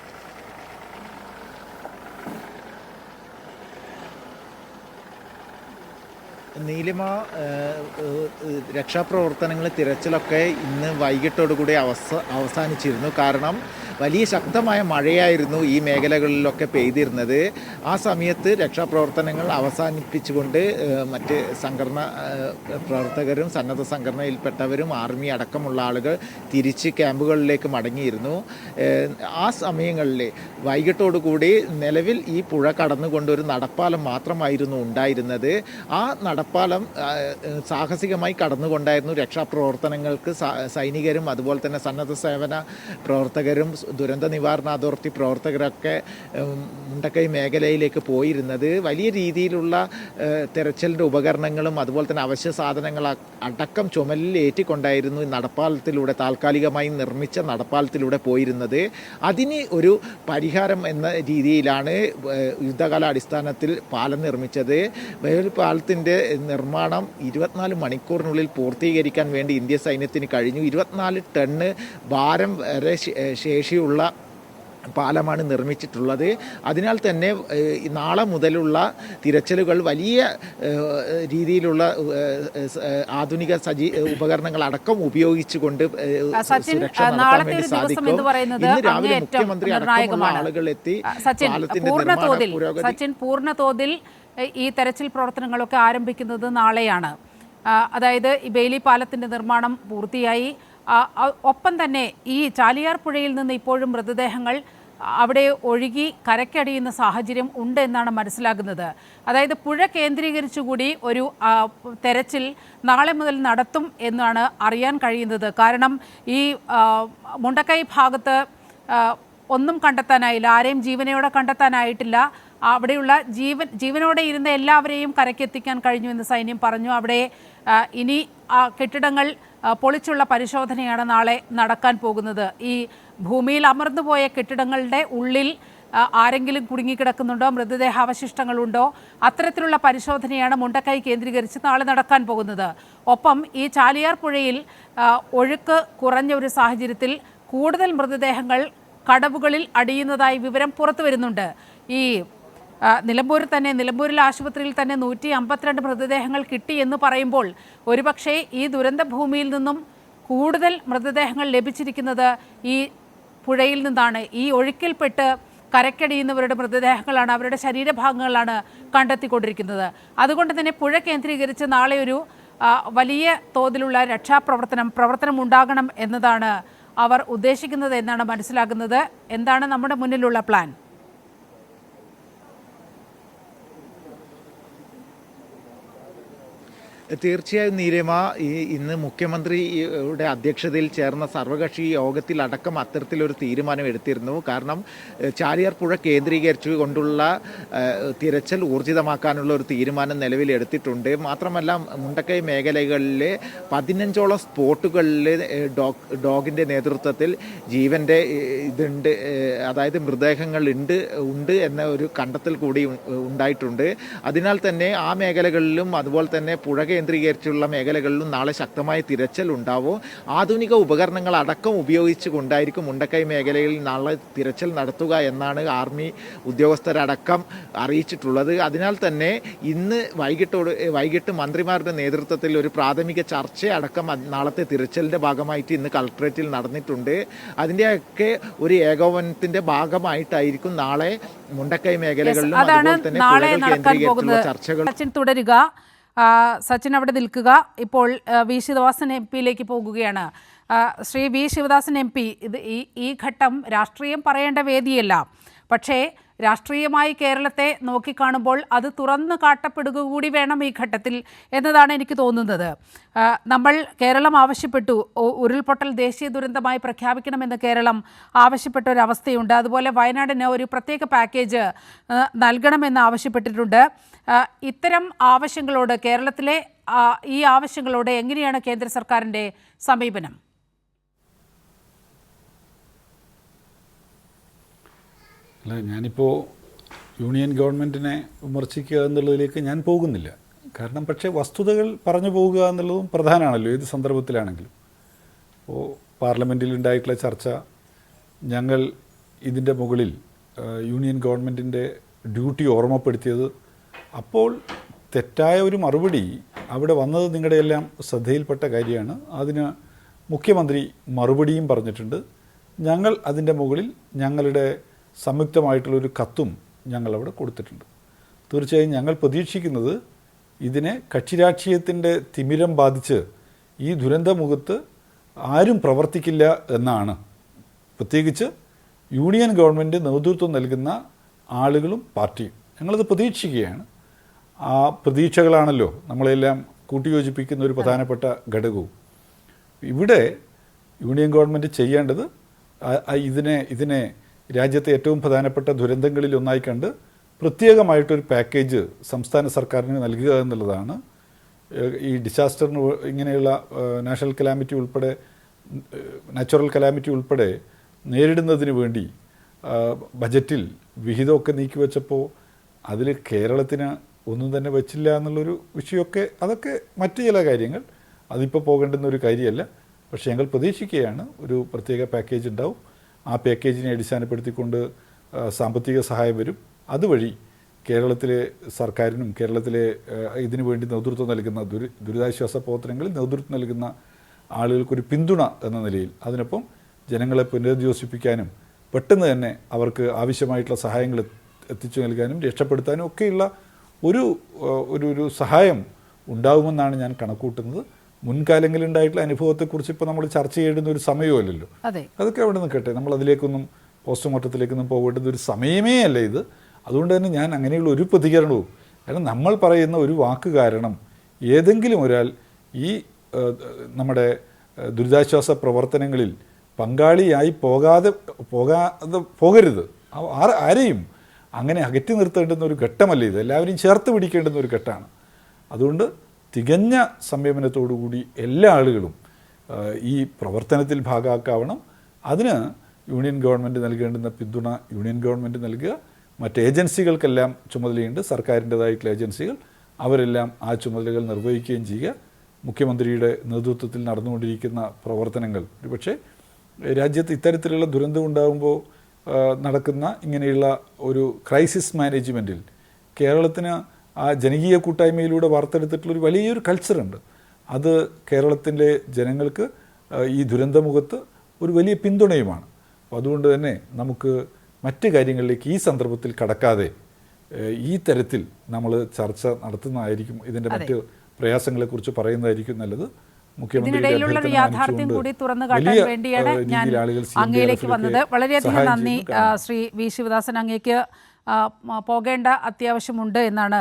നീലിമ, രക്ഷാപ്രവർത്തനങ്ങൾ, തിരച്ചിലൊക്കെ ഇന്ന് വൈകിട്ടോടുകൂടി അവസാനിച്ചിരുന്നു. കാരണം വലിയ ശക്തമായ മഴയായിരുന്നു ഈ മേഖലകളിലൊക്കെ പെയ്തിരുന്നത്. ആ സമയത്ത് രക്ഷാപ്രവർത്തനങ്ങൾ അവസാനിപ്പിച്ചുകൊണ്ട് മറ്റ് സംഘടന പ്രവർത്തകരും സന്നദ്ധ സംഘടനയിൽപ്പെട്ടവരും ആർമി അടക്കമുള്ള ആളുകൾ തിരിച്ച് ക്യാമ്പുകളിലേക്ക് മടങ്ങിയിരുന്നു. ആ സമയങ്ങളിൽ വൈകിട്ടോടുകൂടി നിലവിൽ ഈ പുഴ കടന്നുകൊണ്ടൊരു നടപ്പാലം മാത്രമായിരുന്നു ഉണ്ടായിരുന്നത്. ആ നടപ്പാലം സാഹസികമായി കടന്നുകൊണ്ടായിരുന്നു രക്ഷാപ്രവർത്തനങ്ങൾക്ക് സൈനികരും അതുപോലെ തന്നെ സന്നദ്ധ സേവന പ്രവർത്തകരും ദുരന്ത നിവാരണ അതോറിറ്റി പ്രവർത്തകരൊക്കെ മുണ്ടക്കൈ മേഖലയിലേക്ക് പോയിരുന്നത്. വലിയ രീതിയിലുള്ള തെരച്ചിലിൻ്റെ ഉപകരണങ്ങളും അതുപോലെ തന്നെ അവശ്യ സാധനങ്ങൾ അടക്കം ചുമലിൽ ഏറ്റിക്കൊണ്ടായിരുന്നു ഈ നടപ്പാലത്തിലൂടെ, താൽക്കാലികമായി നിർമ്മിച്ച നടപ്പാലത്തിലൂടെ പോയിരുന്നത്. അതിന് ഒരു പരിഹാരം എന്ന രീതിയിലാണ് യുദ്ധകാലാടിസ്ഥാനത്തിൽ പാലം നിർമ്മിച്ചത്. പാലത്തിൻ്റെ നിർമ്മാണം 24 മണിക്കൂറിനുള്ളിൽ പൂർത്തീകരിക്കാൻ വേണ്ടി ഇന്ത്യൻ സൈന്യത്തിന് കഴിഞ്ഞു. 24 ടണ്ണ് ഭാരം വരെ ശേഷിയുള്ള പാലമാണ് നിർമ്മിച്ചിട്ടുള്ളത്. അതിനാൽ തന്നെ നാളെ മുതലുള്ള തിരച്ചിലുകൾ വലിയ രീതിയിലുള്ള ആധുനിക ഉപകരണങ്ങൾ അടക്കം ഉപയോഗിച്ചുകൊണ്ട് സുരക്ഷ നടത്താൻ വേണ്ടി സാധിക്കും. ഇന്ന് രാവിലെ മുഖ്യമന്ത്രി അടക്കമുള്ള ആളുകൾ എത്തി പാലത്തിന്റെ നിർമ്മാണ പുരോഗതി പൂർണ്ണതോതിൽ ഈ തെരച്ചിൽ പ്രവർത്തനങ്ങളൊക്കെ ആരംഭിക്കുന്നത് നാളെയാണ്. അതായത് ഈ ബെയിലി പാലത്തിൻ്റെ നിർമ്മാണം പൂർത്തിയായി. ഒപ്പം തന്നെ ഈ ചാലിയാർ പുഴയിൽ നിന്ന് ഇപ്പോഴും മൃതദേഹങ്ങൾ അവിടെ ഒഴുകി കരയ്ക്കടിയുന്ന സാഹചര്യം ഉണ്ട് എന്നാണ് മനസ്സിലാകുന്നത്. അതായത് പുഴ കേന്ദ്രീകരിച്ചുകൂടി ഒരു തെരച്ചിൽ നാളെ മുതൽ നടത്തും എന്നാണ് അറിയാൻ കഴിയുന്നത്. കാരണം ഈ മുണ്ടക്കൈ ഭാഗത്ത് ഒന്നും കണ്ടെത്താനായില്ല, ആരെയും ജീവനോടെ കണ്ടെത്താനായിട്ടില്ല. അവിടെയുള്ള ജീവനോടെ ഇരുന്ന എല്ലാവരെയും കരയ്ക്കെത്തിക്കാൻ കഴിഞ്ഞു എന്ന് സൈന്യം പറഞ്ഞു. അവിടെ ഇനി കെട്ടിടങ്ങൾ പൊളിച്ചുള്ള പരിശോധനയാണ് നാളെ നടക്കാൻ പോകുന്നത്. ഈ ഭൂമിയിൽ അമർന്നുപോയ കെട്ടിടങ്ങളുടെ ഉള്ളിൽ ആരെങ്കിലും കുടുങ്ങിക്കിടക്കുന്നുണ്ടോ, മൃതദേഹാവശിഷ്ടങ്ങളുണ്ടോ, അത്തരത്തിലുള്ള പരിശോധനയാണ് മുണ്ടക്കൈ കേന്ദ്രീകരിച്ച് നാളെ നടക്കാൻ പോകുന്നത്. ഒപ്പം ഈ ചാലിയാർ പുഴയിൽ ഒഴുക്ക് കുറഞ്ഞ ഒരു സാഹചര്യത്തിൽ കൂടുതൽ മൃതദേഹങ്ങൾ കടവുകളിൽ അടിയുന്നതായി വിവരം പുറത്തു വരുന്നുണ്ട്. ഈ നിലമ്പൂരിൽ ആശുപത്രിയിൽ തന്നെ 152 മൃതദേഹങ്ങൾ കിട്ടി എന്ന് പറയുമ്പോൾ ഒരുപക്ഷെ ഈ ദുരന്ത ഭൂമിയിൽ നിന്നും കൂടുതൽ മൃതദേഹങ്ങൾ ലഭിച്ചിരിക്കുന്നത് ഈ പുഴയിൽ നിന്നാണ്. ഈ ഒഴുക്കിൽപ്പെട്ട് കരക്കടിയുന്നവരുടെ മൃതദേഹങ്ങളാണ്, അവരുടെ ശരീരഭാഗങ്ങളാണ് കണ്ടെത്തിക്കൊണ്ടിരിക്കുന്നത്. അതുകൊണ്ട് തന്നെ പുഴ കേന്ദ്രീകരിച്ച് നാളെ ഒരു വലിയ തോതിലുള്ള പ്രവർത്തനം ഉണ്ടാകണം എന്നതാണ് അവർ ഉദ്ദേശിക്കുന്നത് എന്നാണ് മനസ്സിലാക്കുന്നത്. എന്താണ് നമ്മുടെ മുന്നിലുള്ള പ്ലാൻ? തീർച്ചയായും നീലിമ, ഇന്ന് മുഖ്യമന്ത്രിയുടെ അധ്യക്ഷതയിൽ ചേർന്ന സർവകക്ഷി യോഗത്തിലടക്കം അത്തരത്തിലൊരു തീരുമാനം എടുത്തിരുന്നു. കാരണം ചാലിയാർ പുഴ കേന്ദ്രീകരിച്ചു കൊണ്ടുള്ള തിരച്ചിൽ ഊർജിതമാക്കാനുള്ള ഒരു തീരുമാനം നിലവിലെടുത്തിട്ടുണ്ട്. മാത്രമല്ല മുണ്ടക്കൈ മേഖലകളിലെ 15ഓളം സ്പോട്ടുകളിൽ ഡോഗിൻ്റെ നേതൃത്വത്തിൽ ജീവൻ്റെ ഇതുണ്ട്, അതായത് മൃതദേഹങ്ങൾ ഉണ്ട് എന്ന ഒരു കണ്ടെത്തൽ കൂടി ഉണ്ടായിട്ടുണ്ട്. അതിനാൽ തന്നെ ആ മേഖലകളിലും അതുപോലെ തന്നെ പുഴ കേന്ദ്രീകരിച്ചുള്ള മേഖലകളിലും നാളെ ശക്തമായ തിരച്ചിൽ ഉണ്ടാവും. ആധുനിക ഉപകരണങ്ങൾ അടക്കം ഉപയോഗിച്ചുകൊണ്ടായിരിക്കും മുണ്ടക്കൈ മേഖലയിൽ നാളെ തിരച്ചിൽ നടത്തുക എന്നാണ് ആർമി ഉദ്യോഗസ്ഥരടക്കം അറിയിച്ചിട്ടുള്ളത്. അതിനാൽ തന്നെ ഇന്ന് വൈകിട്ട് മന്ത്രിമാരുടെ നേതൃത്വത്തിൽ ഒരു പ്രാഥമിക ചർച്ച അടക്കം നാളത്തെ തിരച്ചിലിൻ്റെ ഭാഗമായിട്ട് ഇന്ന് കളക്ട്രേറ്റിൽ നടന്നിട്ടുണ്ട്. അതിൻ്റെയൊക്കെ ഒരു ഏകോപനത്തിൻ്റെ ഭാഗമായിട്ടായിരിക്കും നാളെ മുണ്ടക്കൈ മേഖലകളിലും അതുപോലെ തന്നെ പുഴകൾ കേന്ദ്രീകരിച്ചുള്ള ചർച്ചകൾ. സച്ചിൻ തുടരുക, സച്ചിൻ അവിടെ നിൽക്കുക. ഇപ്പോൾ വി ശിവദാസൻ MP പോകുകയാണ്. ശ്രീ വി ശിവദാസൻ MP, ഇത് ഈ ഘട്ടം രാഷ്ട്രീയം പറയേണ്ട വേദിയല്ല, പക്ഷേ രാഷ്ട്രീയമായി കേരളത്തെ നോക്കിക്കാണുമ്പോൾ അത് തുറന്നു കാട്ടപ്പെടുക കൂടി വേണം ഈ ഘട്ടത്തിൽ എന്നതാണ് എനിക്ക് തോന്നുന്നത്. കേരളം ആവശ്യപ്പെട്ടു, ഉരുൾപൊട്ടൽ ദേശീയ ദുരന്തമായി പ്രഖ്യാപിക്കണമെന്ന് കേരളം ആവശ്യപ്പെട്ട ഒരവസ്ഥയുണ്ട്. അതുപോലെ വയനാടിന് ഒരു പ്രത്യേക പാക്കേജ് നൽകണമെന്ന് ആവശ്യപ്പെട്ടിട്ടുണ്ട്. ഇത്തരം ആവശ്യങ്ങളോട്, കേരളത്തിലെ ഈ ആവശ്യങ്ങളോട് എങ്ങനെയാണ് കേന്ദ്ര സർക്കാരിൻ്റെ സമീപനം? അല്ല, ഞാനിപ്പോൾ യൂണിയൻ ഗവൺമെൻറ്റിനെ വിമർശിക്കുക എന്നുള്ളതിലേക്ക് ഞാൻ പോകുന്നില്ല. കാരണം പക്ഷേ വസ്തുതകൾ പറഞ്ഞു പോവുക എന്നുള്ളതും പ്രധാനമാണല്ലോ ഏത് സന്ദർഭത്തിലാണെങ്കിലും. ഇപ്പോൾ പാർലമെൻറ്റിൽ ഉണ്ടായിട്ടുള്ള ചർച്ച, ഞങ്ങൾ ഇതിൻ്റെ മുകളിൽ യൂണിയൻ ഗവൺമെൻറ്റിൻ്റെ ഡ്യൂട്ടി ഓർമ്മപ്പെടുത്തിയത്, അപ്പോൾ തെറ്റായ ഒരു മറുപടി അവിടെ വന്നത് നിങ്ങളുടെ എല്ലാം ശ്രദ്ധയിൽപ്പെട്ട കാര്യമാണ്. അതിന് മുഖ്യമന്ത്രി മറുപടിയും പറഞ്ഞിട്ടുണ്ട്. ഞങ്ങൾ അതിൻ്റെ മുകളിൽ ഞങ്ങളുടെ സംയുക്തമായിട്ടുള്ളൊരു കത്തും ഞങ്ങളവിടെ കൊടുത്തിട്ടുണ്ട്. തീർച്ചയായും ഞങ്ങൾ പ്രതീക്ഷിക്കുന്നത് ഇതിനെ കക്ഷിരാഷ്ട്രീയത്തിൻ്റെ തിമിരം ബാധിച്ച് ഈ ദുരന്തമുഖത്ത് ആരും പ്രവർത്തിക്കില്ല എന്നാണ്. പ്രത്യേകിച്ച് യൂണിയൻ ഗവൺമെൻറ് നേതൃത്വം നൽകുന്ന ആളുകളും പാർട്ടിയും ഞങ്ങളത് പ്രതീക്ഷിക്കുകയാണ്. ആ പ്രതീക്ഷകളാണല്ലോ നമ്മളെല്ലാം കൂട്ടിയോജിപ്പിക്കുന്ന ഒരു പ്രധാനപ്പെട്ട ഘടകവും. ഇവിടെ യൂണിയൻ ഗവൺമെൻറ് ചെയ്യേണ്ടത് ഇതിനെ രാജ്യത്തെ ഏറ്റവും പ്രധാനപ്പെട്ട ദുരന്തങ്ങളിൽ ഒന്നായി കണ്ട് പ്രത്യേകമായിട്ടൊരു പാക്കേജ് സംസ്ഥാന സർക്കാരിന് നൽകുക എന്നുള്ളതാണ്. ഈ ഡിസാസ്റ്ററിന് ഇങ്ങനെയുള്ള നാഷണൽ കലാമിറ്റി ഉൾപ്പെടെ, നാച്ചുറൽ കലാമിറ്റി ഉൾപ്പെടെ നേരിടുന്നതിന് വേണ്ടി ബജറ്റിൽ വിഹിതമൊക്കെ നീക്കിവെച്ചപ്പോൾ അതിൽ കേരളത്തിന് ഒന്നും തന്നെ വെച്ചില്ല എന്നുള്ളൊരു വിഷയമൊക്കെ, അതൊക്കെ മറ്റു ചില കാര്യങ്ങൾ, അതിപ്പോൾ പോകേണ്ടുന്ന ഒരു കാര്യമല്ല. പക്ഷേ ഞങ്ങൾ പ്രതീക്ഷിക്കുകയാണ് ഒരു പ്രത്യേക പാക്കേജ് ഉണ്ടാവും. ആ പാക്കേജിനെ അടിസ്ഥാനപ്പെടുത്തിക്കൊണ്ട് സാമ്പത്തിക സഹായം വരും. അതുവഴി കേരളത്തിലെ സർക്കാരിനും കേരളത്തിലെ ഇതിനു വേണ്ടി നേതൃത്വം നൽകുന്ന ദുരിതാശ്വാസ പ്രവർത്തനങ്ങളിൽ നേതൃത്വം നൽകുന്ന ആളുകൾക്കൊരു പിന്തുണ എന്ന നിലയിൽ, അതിനൊപ്പം ജനങ്ങളെ പുനരധിവസിപ്പിക്കാനും പെട്ടെന്ന് തന്നെ അവർക്ക് ആവശ്യമായിട്ടുള്ള സഹായങ്ങൾ എത്തിച്ചു നൽകാനും രക്ഷപ്പെടുത്താനും ഒക്കെയുള്ള ഒരു സഹായം ഉണ്ടാകുമെന്നാണ് ഞാൻ കണക്കൂട്ടുന്നത്. മുൻകാലങ്ങളിൽ ഉണ്ടായിട്ടുള്ള അനുഭവത്തെക്കുറിച്ച് ഇപ്പോൾ നമ്മൾ ചർച്ച ചെയ്യേണ്ടുന്ന ഒരു സമയമല്ലല്ലോ. അതൊക്കെ അവിടെ നിൽക്കട്ടെ, നമ്മൾ അതിലേക്കൊന്നും പോസ്റ്റ്മോർട്ടത്തിലേക്കൊന്നും പോകേണ്ടുന്ന ഒരു സമയമേ അല്ല ഇത്. അതുകൊണ്ട് തന്നെ ഞാൻ അങ്ങനെയുള്ള ഒരു പ്രതികരണവും, കാരണം നമ്മൾ പറയുന്ന ഒരു വാക്ക് കാരണം ഏതെങ്കിലും ഒരാൾ ഈ നമ്മുടെ ദുരിതാശ്വാസ പ്രവർത്തനങ്ങളിൽ പങ്കാളിയായി പോകരുത്. ആരെയും അങ്ങനെ അകറ്റി നിർത്തേണ്ടുന്ന ഒരു ഘട്ടമല്ല ഇത്. എല്ലാവരെയും ചേർത്ത് പിടിക്കേണ്ടുന്ന ഒരു ഘട്ടമാണ്. അതുകൊണ്ട് തികഞ്ഞ സംയമനത്തോടുകൂടി എല്ലാ ആളുകളും ഈ പ്രവർത്തനത്തിൽ ഭാഗമാക്കാവണം. അതിന് യൂണിയൻ ഗവൺമെൻറ് നൽകേണ്ടുന്ന പിന്തുണ യൂണിയൻ ഗവൺമെൻറ് നൽകുക. മറ്റ് ഏജൻസികൾക്കെല്ലാം ചുമതലയുണ്ട്, സർക്കാരിൻ്റേതായിട്ടുള്ള ഏജൻസികൾ, അവരെല്ലാം ആ ചുമതലകൾ നിർവഹിക്കുകയും ചെയ്യുക. മുഖ്യമന്ത്രിയുടെ നേതൃത്വത്തിൽ നടന്നുകൊണ്ടിരിക്കുന്ന പ്രവർത്തനങ്ങൾ, ഒരുപക്ഷെ രാജ്യത്ത് ഇത്തരത്തിലുള്ള ദുരന്തം ഉണ്ടാകുമ്പോൾ നടക്കുന്ന ഇങ്ങനെയുള്ള ഒരു ക്രൈസിസ് മാനേജ്മെൻറ്റിൽ കേരളത്തിന് ആ ജനകീയ കൂട്ടായ്മയിലൂടെ വാർത്തെടുത്തിട്ടുള്ളൊരു വലിയൊരു കൾച്ചറുണ്ട്. അത് കേരളത്തിൻ്റെ ജനങ്ങൾക്ക് ഈ ദുരന്തമുഖത്ത് ഒരു വലിയ പിന്തുണയുമാണ്. അപ്പോൾ അതുകൊണ്ട് തന്നെ നമുക്ക് മറ്റ് കാര്യങ്ങളിലേക്ക് ഈ സന്ദർഭത്തിൽ കടക്കാതെ ഈ തരത്തിൽ നമ്മൾ ചർച്ച നടത്തുന്നതായിരിക്കും, ഇതിൻ്റെ മറ്റ് പ്രയാസങ്ങളെക്കുറിച്ച് പറയുന്നതായിരിക്കും നല്ലത്. ഇതിനിടയിലുള്ള ഒരു യാഥാർത്ഥ്യം കൂടി തുറന്നു കാട്ടാൻ വേണ്ടിയാണ് ഞാൻ അങ്ങയിലേക്ക് വന്നത്. വളരെയധികം നന്ദി ശ്രീ വി ശിവദാസൻ. അങ്ങേക്ക് പോകേണ്ട അത്യാവശ്യമുണ്ട് എന്നാണ്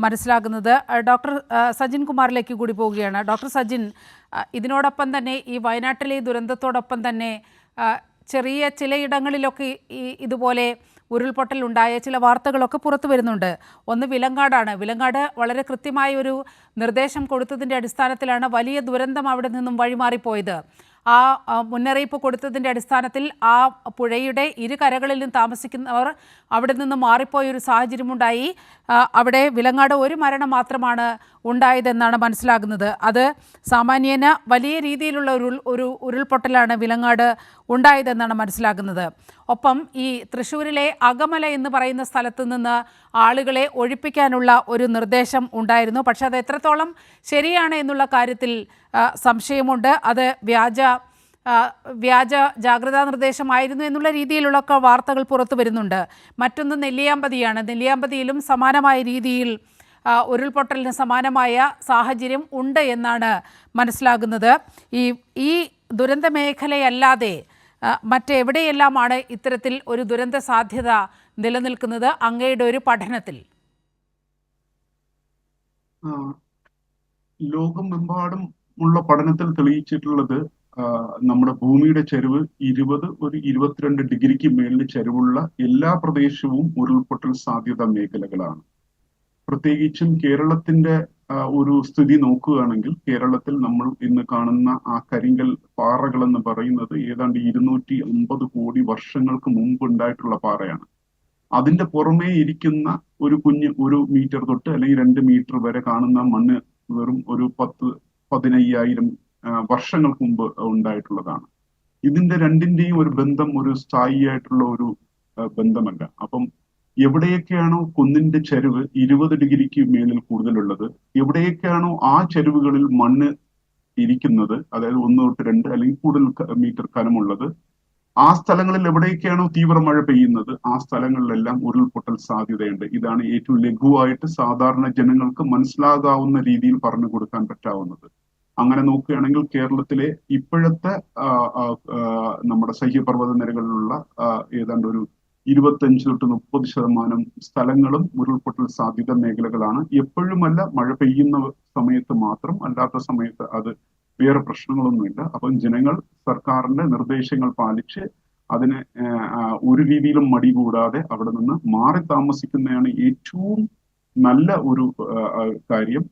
മനസ്സിലാകുന്നത്. ഡോക്ടർ സജിൻ കുമാറിലേക്ക് കൂടി പോവുകയാണ്. ഡോക്ടർ സജിൻ, ഇതിനോടൊപ്പം തന്നെ ഈ വയനാട്ടിലെ ദുരന്തത്തോടൊപ്പം തന്നെ ചെറിയ ചിലയിടങ്ങളിലൊക്കെ ഇതുപോലെ ഉരുൾപൊട്ടലുണ്ടായ ചില വാർത്തകളൊക്കെ പുറത്തു വരുന്നുണ്ട്. ഒന്ന് വിലങ്ങാടാണ്. വിലങ്ങാട് വളരെ കൃത്യമായ ഒരു നിർദ്ദേശം കൊടുത്തതിൻ്റെ അടിസ്ഥാനത്തിലാണ് വലിയ ദുരന്തം അവിടെ നിന്നും വഴിമാറിപ്പോയത്. മുന്നറിയിപ്പ് കൊടുത്തതിൻ്റെ അടിസ്ഥാനത്തിൽ ആ പുഴയുടെ ഇരുകരകളിലും താമസിക്കുന്നവർ അവിടെ നിന്ന് മാറിപ്പോയൊരു സാഹചര്യമുണ്ടായി. അവിടെ വിലങ്ങാട് ഒരു മരണം മാത്രമാണ് ഉണ്ടായതെന്നാണ് മനസ്സിലാകുന്നത്. അത് സാമാന്യേന വലിയ രീതിയിലുള്ള ഒരു ഉരുൾപൊട്ടലാണ് വിലങ്ങാട് ഉണ്ടായതെന്നാണ് മനസ്സിലാകുന്നത്. ഒപ്പം ഈ തൃശ്ശൂരിലെ അകമല എന്ന് പറയുന്ന സ്ഥലത്ത് നിന്ന് ആളുകളെ ഒഴിപ്പിക്കാനുള്ള ഒരു നിർദ്ദേശം ഉണ്ടായിരുന്നു. പക്ഷെ അത് എത്രത്തോളം ശരിയാണ് എന്നുള്ള കാര്യത്തിൽ സംശയമുണ്ട്. അത് വ്യാജ ജാഗ്രതാ നിർദ്ദേശമായിരുന്നു എന്നുള്ള രീതിയിലുള്ള വാർത്തകൾ പുറത്തു വരുന്നുണ്ട്. മറ്റൊന്ന് നെല്ലിയാമ്പതിയാണ്. നെല്ലിയാമ്പതിയിലും സമാനമായ രീതിയിൽ ഉരുൾപൊട്ടലിന് സമാനമായ സാഹചര്യം ഉണ്ട് എന്നാണ് മനസ്സിലാകുന്നത്. ഈ ദുരന്ത മേഖലയല്ലാതെ മറ്റെവിടെയെല്ലാമാണ് ഇത്തരത്തിൽ ഒരു ദുരന്ത സാധ്യത നിലനിൽക്കുന്നത് അങ്ങയുടെ ഒരു പഠനത്തിൽ? ലോകമെമ്പാടും ഉള്ള പഠനത്തിൽ തെളിയിച്ചിട്ടുള്ളത് നമ്മുടെ ഭൂമിയുടെ ചരിവ് 22 ഡിഗ്രിക്ക് മേളിൽ ചരിവുള്ള എല്ലാ പ്രദേശവും ഉരുൾപൊട്ടൽ സാധ്യത മേഖലകളാണ്. പ്രത്യേകിച്ചും കേരളത്തിന്റെ ഒരു സ്ഥിതി നോക്കുകയാണെങ്കിൽ കേരളത്തിൽ നമ്മൾ ഇന്ന് കാണുന്ന ആ കരിങ്കൽ പാറകൾ എന്ന് പറയുന്നത് ഏതാണ്ട് 250 കോടി വർഷങ്ങൾക്ക് മുമ്പ് ഉണ്ടായിട്ടുള്ള പാറയാണ്. അതിന്റെ പുറമേ ഇരിക്കുന്ന ഒരു മീറ്റർ തൊട്ട് അല്ലെങ്കിൽ 2 മീറ്റർ വരെ കാണുന്ന മണ്ണ് വെറും ഒരു 10-15,000 വർഷങ്ങൾക്ക് മുമ്പ് ഉണ്ടായിട്ടുള്ളതാണ്. ഇതിന്റെ രണ്ടിന്റെയും ഒരു ബന്ധം ഒരു സ്ഥായിയായിട്ടുള്ള ഒരു ബന്ധമല്ല. അപ്പം എവിടെയൊക്കെയാണോ കുന്നിന്റെ ചരിവ് 20 ഡിഗ്രിക്ക് മേലിൽ കൂടുതലുള്ളത്, എവിടെയൊക്കെയാണോ ആ ചരിവുകളിൽ മണ്ണ് ഇരിക്കുന്നത്, അതായത് 1 തൊട്ട് 2 അല്ലെങ്കിൽ കൂടുതൽ മീറ്റർ കനമുള്ളത്, ആ സ്ഥലങ്ങളിൽ എവിടെയൊക്കെയാണോ തീവ്ര മഴ പെയ്യുന്നത് ആ സ്ഥലങ്ങളിലെല്ലാം ഉരുൾപൊട്ടൽ സാധ്യതയുണ്ട്. ഇതാണ് ഏറ്റവും ലഘുവായിട്ട് സാധാരണ ജനങ്ങൾക്ക് മനസ്സിലാകാവുന്ന രീതിയിൽ പറഞ്ഞു കൊടുക്കാൻ പറ്റാവുന്നത്. അങ്ങനെ നോക്കുകയാണെങ്കിൽ കേരളത്തിലെ ഇപ്പോഴത്തെ നമ്മുടെ സഹ്യപർവ്വത നിരകളിലുള്ള ഏതാണ്ട് ഒരു 25 തൊട്ട് 30% സ്ഥലങ്ങളും ഉരുൾപൊട്ടൽ സാധ്യത മേഖലകളാണ്. എപ്പോഴുമല്ല, മഴ പെയ്യുന്ന സമയത്ത് മാത്രം, അല്ലാത്ത സമയത്ത് അത് വേറെ പ്രശ്നങ്ങളൊന്നുമില്ല. അപ്പം ജനങ്ങൾ സർക്കാരിന്റെ നിർദ്ദേശങ്ങൾ പാലിച്ച് അതിനെ ഒരു രീതിയിലും മടി കൂടാതെ അവിടെ നിന്ന് മാറി താമസിക്കുന്നതാണ് ഏറ്റവും നല്ല ഒരു കാര്യം.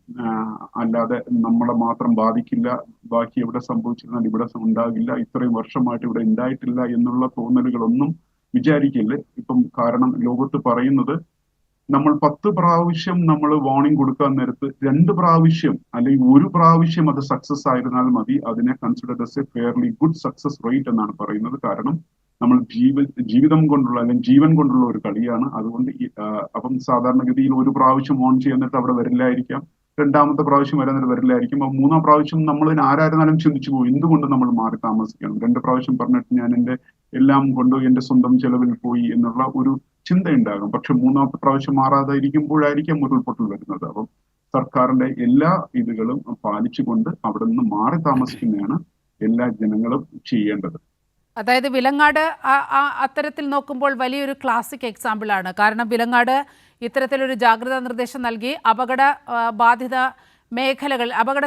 അല്ലാതെ നമ്മളെ മാത്രം ബാധിക്കില്ല, ബാക്കി എവിടെ സംഭവിച്ചിരുന്നാൽ ഇവിടെ ഉണ്ടാകില്ല, ഇത്രയും വർഷമായിട്ട് ഇവിടെ ഉണ്ടായിട്ടില്ല എന്നുള്ള തോന്നലുകളൊന്നും വിചാരിക്കില്ല. ഇപ്പം കാരണം ലോകത്ത് പറയുന്നത് നമ്മൾ 10 പ്രാവശ്യം നമ്മൾ വാർണിംഗ് കൊടുക്കാൻ നേരത്ത് 2 പ്രാവശ്യം അല്ലെങ്കിൽ 1 പ്രാവശ്യം അത് സക്സസ് ആയിരുന്നാൽ മതി, അതിനെ consider S A fairly good success rate എന്നാണ് പറയുന്നത്. കാരണം നമ്മൾ ജീവിതം കൊണ്ടുള്ള അല്ലെങ്കിൽ ജീവൻ കൊണ്ടുള്ള ഒരു കളിയാണ്. അതുകൊണ്ട് അപ്പം സാധാരണഗതിയിൽ 1 പ്രാവശ്യം ഓൺ ചെയ്യുന്നിട്ട് അവിടെ വരില്ലായിരിക്കാം, 2ാമത്തെ പ്രാവശ്യം വരാൻ വരില്ലായിരിക്കും. അപ്പൊ 3ാം പ്രാവശ്യം നമ്മൾ ആരായിരുന്നാലും ചിന്തിച്ചു പോകും, എന്തുകൊണ്ട് നമ്മൾ മാറി താമസിക്കണം, 2 പ്രാവശ്യം പറഞ്ഞിട്ട് ഞാൻ എന്റെ എല്ലാം കൊണ്ട് എന്റെ സ്വന്തം ചെലവിൽ പോയി എന്നുള്ള ഒരു ചിന്ത ഉണ്ടാകും. പക്ഷെ 3ാമത്തെ പ്രാവശ്യം മാറാതെ ഇരിക്കുമ്പോഴായിരിക്കും ഉരുൾപൊട്ടൽ വരുന്നത്. അപ്പം സർക്കാരിന്റെ എല്ലാ ഇതുകളും പാലിച്ചുകൊണ്ട് അവിടെ നിന്ന് മാറി താമസിക്കുന്നതാണ് എല്ലാ ജനങ്ങളും ചെയ്യേണ്ടത്. അതായത് വിലങ്ങാട് അത്തരത്തിൽ നോക്കുമ്പോൾ വലിയൊരു ക്ലാസിക് എക്സാമ്പിളാണ്. കാരണം വിലങ്ങാട് ഇത്തരത്തിലൊരു ജാഗ്രതാ നിർദ്ദേശം നൽകി അപകട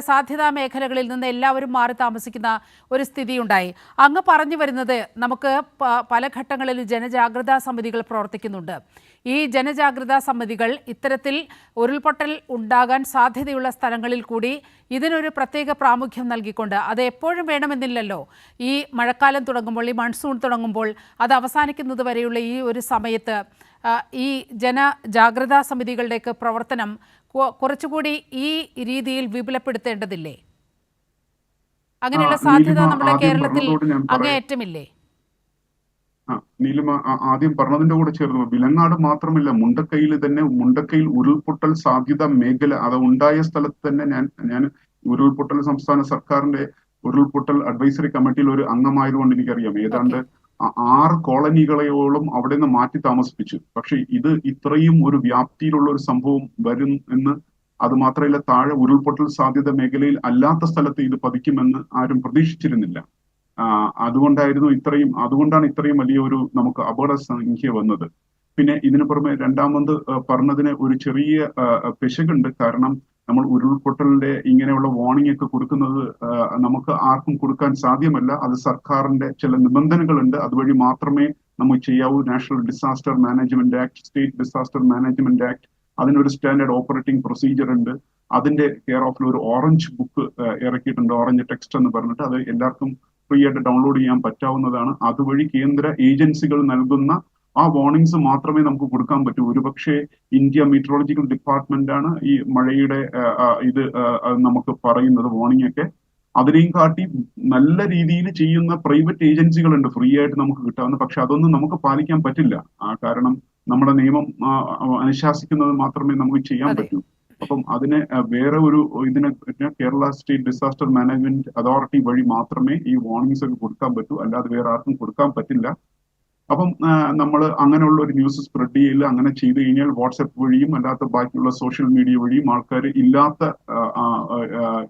സാധ്യതാ മേഖലകളിൽ നിന്ന് എല്ലാവരും മാറി താമസിക്കുന്ന ഒരു സ്ഥിതിയുണ്ടായി. അങ്ങ് പറഞ്ഞു വരുന്നത് നമുക്ക് പല ഘട്ടങ്ങളിൽ ജനജാഗ്രതാ സമിതികൾ പ്രവർത്തിക്കുന്നുണ്ട്. ഈ ജനജാഗ്രതാ സമിതികൾ ഇത്തരത്തിൽ ഉരുൾപൊട്ടൽ ഉണ്ടാകാൻ സാധ്യതയുള്ള സ്ഥലങ്ങളിൽ കൂടി ഇതിനൊരു പ്രത്യേക പ്രാമുഖ്യം നൽകിക്കൊണ്ട്, അത് എപ്പോഴും വേണമെന്നില്ലല്ലോ, ഈ മഴക്കാലം തുടങ്ങുമ്പോൾ, ഈ മൺസൂൺ തുടങ്ങുമ്പോൾ, അത് അവസാനിക്കുന്നത് വരെയുള്ള ഈ ഒരു സമയത്ത് ഈ ജനജാഗ്രതാ സമിതികളുടെയൊക്കെ പ്രവർത്തനം കുറച്ചുകൂടി ഈ രീതിയിൽ വിപുലപ്പെടുത്തേണ്ടതില്ലേ? അങ്ങനെയുള്ള സാധ്യത നമ്മുടെ കേരളത്തിൽ അങ്ങേയറ്റമില്ലേ? നീലിമ ആദ്യം പറഞ്ഞതിന്റെ കൂടെ ചേർന്നു, വിലങ്ങാട് മാത്രമല്ല, മുണ്ടക്കയിൽ ഉരുൾപൊട്ടൽ സാധ്യത മേഖല അത് ഉണ്ടായ സ്ഥലത്ത് തന്നെ ഞാൻ ഉരുൾപൊട്ടൽ സംസ്ഥാന സർക്കാരിന്റെ ഉരുൾപൊട്ടൽ അഡ്വൈസറി കമ്മിറ്റിയിൽ ഒരു അംഗമായതുകൊണ്ട് എനിക്കറിയാം. ഏതാണ്ട് 6 കോളനികളെയോളം അവിടെ നിന്ന് മാറ്റി താമസിപ്പിച്ചു. പക്ഷെ ഇത് ഇത്രയും ഒരു വ്യാപ്തിയിലുള്ള ഒരു സംഭവം വരും എന്ന്, അത് മാത്രമല്ല താഴെ ഉരുൾപൊട്ടൽ സാധ്യത മേഖലയിൽ അല്ലാത്ത സ്ഥലത്ത് ഇത് പതിക്കുമെന്ന് ആരും പ്രതീക്ഷിച്ചിരുന്നില്ല. അതുകൊണ്ടാണ് ഇത്രയും വലിയ ഒരു നമുക്ക് അപകട സംഖ്യ വന്നത്. പിന്നെ ഇതിനു പുറമെ രണ്ടാമത് പറഞ്ഞതിന് ഒരു ചെറിയ പിശകുണ്ട്. കാരണം നമ്മൾ ഉരുൾപൊട്ടലിന്റെ ഇങ്ങനെയുള്ള വാർണിംഗ് ഒക്കെ കൊടുക്കുന്നത് നമുക്ക് ആർക്കും കൊടുക്കാൻ സാധ്യമല്ല. അത് സർക്കാരിന്റെ ചില നിബന്ധനകളുണ്ട്, അതുവഴി മാത്രമേ നമുക്ക് ചെയ്യാവൂ. National disaster management act, state disaster management act, അതിനൊരു സ്റ്റാൻഡേർഡ് ഓപ്പറേറ്റിംഗ് പ്രൊസീജിയർ ഉണ്ട്. അതിന്റെ കെയർ ഓഫിൽ ഒരു ഓറഞ്ച് ബുക്ക് ഇറക്കിയിട്ടുണ്ട്, ഓറഞ്ച് ടെക്സ്റ്റ് എന്ന് പറഞ്ഞിട്ട്. അത് എല്ലാവർക്കും ഫ്രീ ആയിട്ട് ഡൗൺലോഡ് ചെയ്യാൻ പറ്റാവുന്നതാണ്. അതുവഴി കേന്ദ്ര ഏജൻസികൾ നൽകുന്ന ആ വാർണിംഗ്സ് മാത്രമേ നമുക്ക് കൊടുക്കാൻ പറ്റൂ. ഒരുപക്ഷെ ഇന്ത്യ മീറ്ററോളജിക്കൽ ഡിപ്പാർട്ട്മെന്റ് ആണ് ഈ മഴയുടെ ഇത് നമുക്ക് പറയുന്നത് വാർണിംഗ് ഒക്കെ. അതിനെയും കാട്ടി നല്ല രീതിയിൽ ചെയ്യുന്ന പ്രൈവറ്റ് ഏജൻസികളുണ്ട് ഫ്രീ ആയിട്ട് നമുക്ക് കിട്ടാവുന്ന. പക്ഷെ അതൊന്നും നമുക്ക് പാലിക്കാൻ പറ്റില്ല. കാരണം നമ്മുടെ നിയമം അനുശാസിക്കുന്നത് മാത്രമേ നമുക്ക് ചെയ്യാൻ പറ്റൂ. അപ്പം അതിന് വേറെ ഒരു ഇതിന് Kerala state disaster management authority വഴി മാത്രമേ ഈ വാർണിംഗ്സ് ഒക്കെ കൊടുക്കാൻ പറ്റൂ. അല്ലാതെ വേറെ ആർക്കും കൊടുക്കാൻ പറ്റില്ല. അപ്പം നമ്മൾ അങ്ങനെയുള്ള ഒരു ന്യൂസ് സ്പ്രെഡ് ചെയ്യില്ല. അങ്ങനെ ചെയ്തു കഴിഞ്ഞാൽ വാട്സപ്പ് വഴിയും അല്ലാത്ത ബാക്കിയുള്ള സോഷ്യൽ മീഡിയ വഴിയും ആൾക്കാർ ഇല്ലാത്ത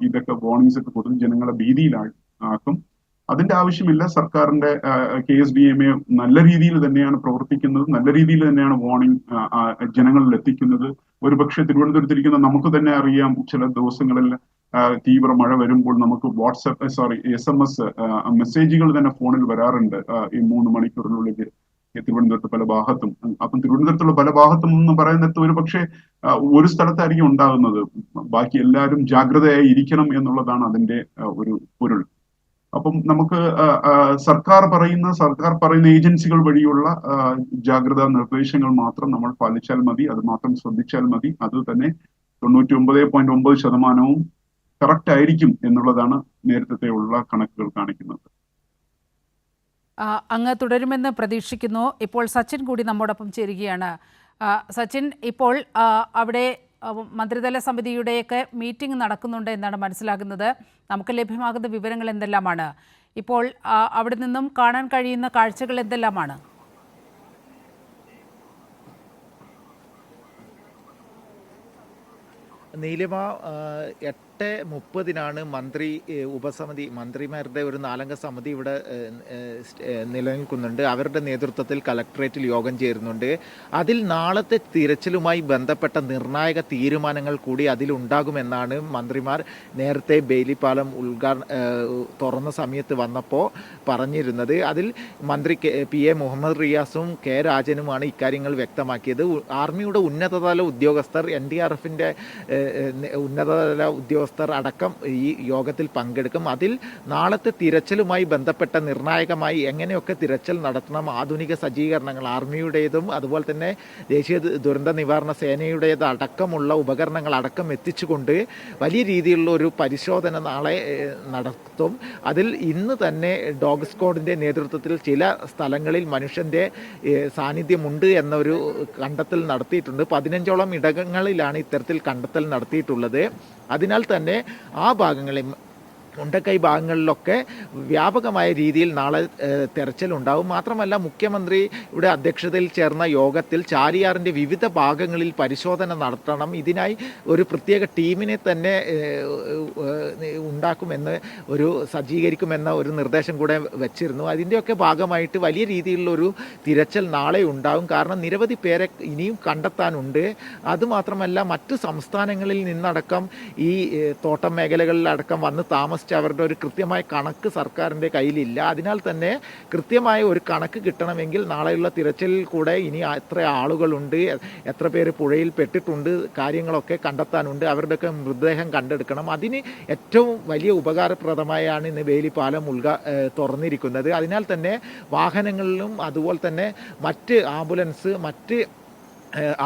ഇതൊക്കെ വാർണിംഗ്സ് ഒക്കെ കൊടുത്ത് ജനങ്ങളെ ഭീതിയിലാക്കും. അതിന്റെ ആവശ്യമില്ല. സർക്കാരിന്റെ KSDMA നല്ല രീതിയിൽ തന്നെയാണ് പ്രവർത്തിക്കുന്നത്. നല്ല രീതിയിൽ തന്നെയാണ് വാർണിംഗ് ജനങ്ങളിൽ എത്തിക്കുന്നത്. ഒരുപക്ഷെ തിരുവനന്തപുരത്തിരിക്കുന്ന നമുക്ക് തന്നെ അറിയാം, ചില ദിവസങ്ങളിൽ തീവ്ര മഴ വരുമ്പോൾ നമുക്ക് SMS മെസ്സേജുകൾ തന്നെ ഫോണിൽ വരാറുണ്ട് ഈ 3 മണിക്കൂറിനുള്ളിൽ തിരുവനന്തപുരത്ത് പല ഭാഗത്തും. അപ്പം തിരുവനന്തപുരത്തുള്ള പല ഭാഗത്തും എന്ന് പറയുന്നത് ഒരു പക്ഷേ ഒരു സ്ഥലത്തായിരിക്കും ഉണ്ടാകുന്നത്. ബാക്കി എല്ലാവരും ജാഗ്രതയായി ഇരിക്കണം എന്നുള്ളതാണ് അതിന്റെ ഒരു പൊരുൾ. അപ്പം നമുക്ക് സർക്കാർ പറയുന്ന ഏജൻസികൾ വഴിയുള്ള ജാഗ്രതാ നിർദ്ദേശങ്ങൾ മാത്രം നമ്മൾ പാലിച്ചാൽ മതി. അത് മാത്രം ശ്രദ്ധിച്ചാൽ മതി. അത് തന്നെ 99.9% കറക്റ്റ് ആയിരിക്കും എന്നുള്ളതാണ് നേരത്തെ ഉള്ള കണക്കുകൾ കാണിക്കുന്നത്. അങ്ങ് തുടരുമെന്ന് പ്രതീക്ഷിക്കുന്നു. ഇപ്പോൾ സച്ചിൻ കൂടി നമ്മോടൊപ്പം ചേരുകയാണ്. സച്ചിൻ, ഇപ്പോൾ അവിടെ മന്ത്രിതല സമിതിയുടെയൊക്കെ മീറ്റിംഗ് നടക്കുന്നുണ്ട് എന്നാണ് മനസ്സിലാകുന്നത്. നമുക്ക് ലഭ്യമാകുന്ന വിവരങ്ങൾ എന്തെല്ലാമാണ്? ഇപ്പോൾ അവിടെ നിന്നും കാണാൻ കഴിയുന്ന കാഴ്ചകൾ എന്തെല്ലാമാണ്? നീലിമ, 8:30 മന്ത്രിമാരുടെ ഒരു 4-അംഗ സമിതി ഇവിടെ നിലനിൽക്കുന്നുണ്ട്. അവരുടെ നേതൃത്വത്തിൽ കളക്ടറേറ്റിൽ യോഗം ചേരുന്നുണ്ട്. അതിൽ നാളത്തെ തിരച്ചിലുമായി ബന്ധപ്പെട്ട നിർണായക തീരുമാനങ്ങൾ കൂടി അതിലുണ്ടാകുമെന്നാണ് മന്ത്രിമാർ നേരത്തെ ബെയിലി പാലം തുറന്ന സമയത്ത് വന്നപ്പോൾ പറഞ്ഞിരുന്നത്. അതിൽ മന്ത്രി PA മുഹമ്മദ് റിയാസും K രാജനുമാണ് ഇക്കാര്യങ്ങൾ വ്യക്തമാക്കിയത്. ആർമിയുടെ ഉന്നതതല ഉദ്യോഗസ്ഥർ, NDRFന്റെ ഉന്നതതല ഉദ്യോഗസ്ഥർ അടക്കം ഈ യോഗത്തിൽ പങ്കെടുക്കും. അതിൽ നാളത്തെ തിരച്ചിലുമായി ബന്ധപ്പെട്ട നിർണായകമായി എങ്ങനെയൊക്കെ തിരച്ചിൽ നടത്തണം, ആധുനിക സജ്ജീകരണങ്ങൾ ആർമിയുടേതും അതുപോലെ തന്നെ ദേശീയ ദുരന്ത നിവാരണ സേനയുടേത് അടക്കമുള്ള ഉപകരണങ്ങൾ അടക്കം എത്തിച്ചുകൊണ്ട് വലിയ രീതിയിലുള്ള ഒരു പരിശോധന നാളെ നടത്തും. അതിൽ ഇന്ന് തന്നെ ഡോഗ് സ്ക്വാഡിൻ്റെ നേതൃത്വത്തിൽ ചില സ്ഥലങ്ങളിൽ മനുഷ്യൻ്റെ സാന്നിധ്യമുണ്ട് എന്നൊരു കണ്ടെത്തൽ നടത്തിയിട്ടുണ്ട്. 15ഓളം ഇടങ്ങളിലാണ് ഇത്തരത്തിൽ കണ്ടെത്തൽ നടത്തിയിട്ടുള്ളത്. അതിനാൽ തന്നെ ആ ഭാഗങ്ങളിൽ മുണ്ടക്കൈ ഭാഗങ്ങളിലൊക്കെ വ്യാപകമായ രീതിയിൽ നാളെ തെരച്ചിലുണ്ടാവും. മാത്രമല്ല, മുഖ്യമന്ത്രിയുടെ അധ്യക്ഷതയിൽ ചേർന്ന യോഗത്തിൽ ചാലിയാറിൻ്റെ വിവിധ ഭാഗങ്ങളിൽ പരിശോധന നടത്തണം. ഇതിനായി ഒരു പ്രത്യേക ടീമിനെ തന്നെ സജ്ജീകരിക്കുമെന്ന ഒരു നിർദ്ദേശം കൂടെ വെച്ചിരുന്നു. അതിൻ്റെയൊക്കെ ഭാഗമായിട്ട് വലിയ രീതിയിലുള്ളൊരു തിരച്ചിൽ നാളെ ഉണ്ടാകും. കാരണം നിരവധി പേരെ ഇനിയും കണ്ടെത്താനുണ്ട്. അതുമാത്രമല്ല, മറ്റ് സംസ്ഥാനങ്ങളിൽ നിന്നടക്കം ഈ തോട്ടം മേഖലകളിലടക്കം വന്ന് താമസിച്ച് അവരുടെ ഒരു കൃത്യമായ കണക്ക് സർക്കാരിൻ്റെ കയ്യിലില്ല. അതിനാൽ തന്നെ കൃത്യമായ ഒരു കണക്ക് കിട്ടണമെങ്കിൽ നാളെയുള്ള തിരച്ചിലിൽ കൂടെ ഇനി എത്ര ആളുകളുണ്ട്, എത്ര പേര് പുഴയിൽ പെട്ടിട്ടുണ്ട്, കാര്യങ്ങളൊക്കെ കണ്ടെത്താനുണ്ട്. അവരുടെയൊക്കെ മൃതദേഹം കണ്ടെടുക്കണം. അതിന് ഏറ്റവും വലിയ ഉപകാരപ്രദമായാണ് ഇന്ന് ബെയിലി പാലം തുറന്നിരിക്കുന്നത്. അതിനാൽ തന്നെ വാഹനങ്ങളിലും അതുപോലെ തന്നെ മറ്റ് ആംബുലൻസ്, മറ്റ്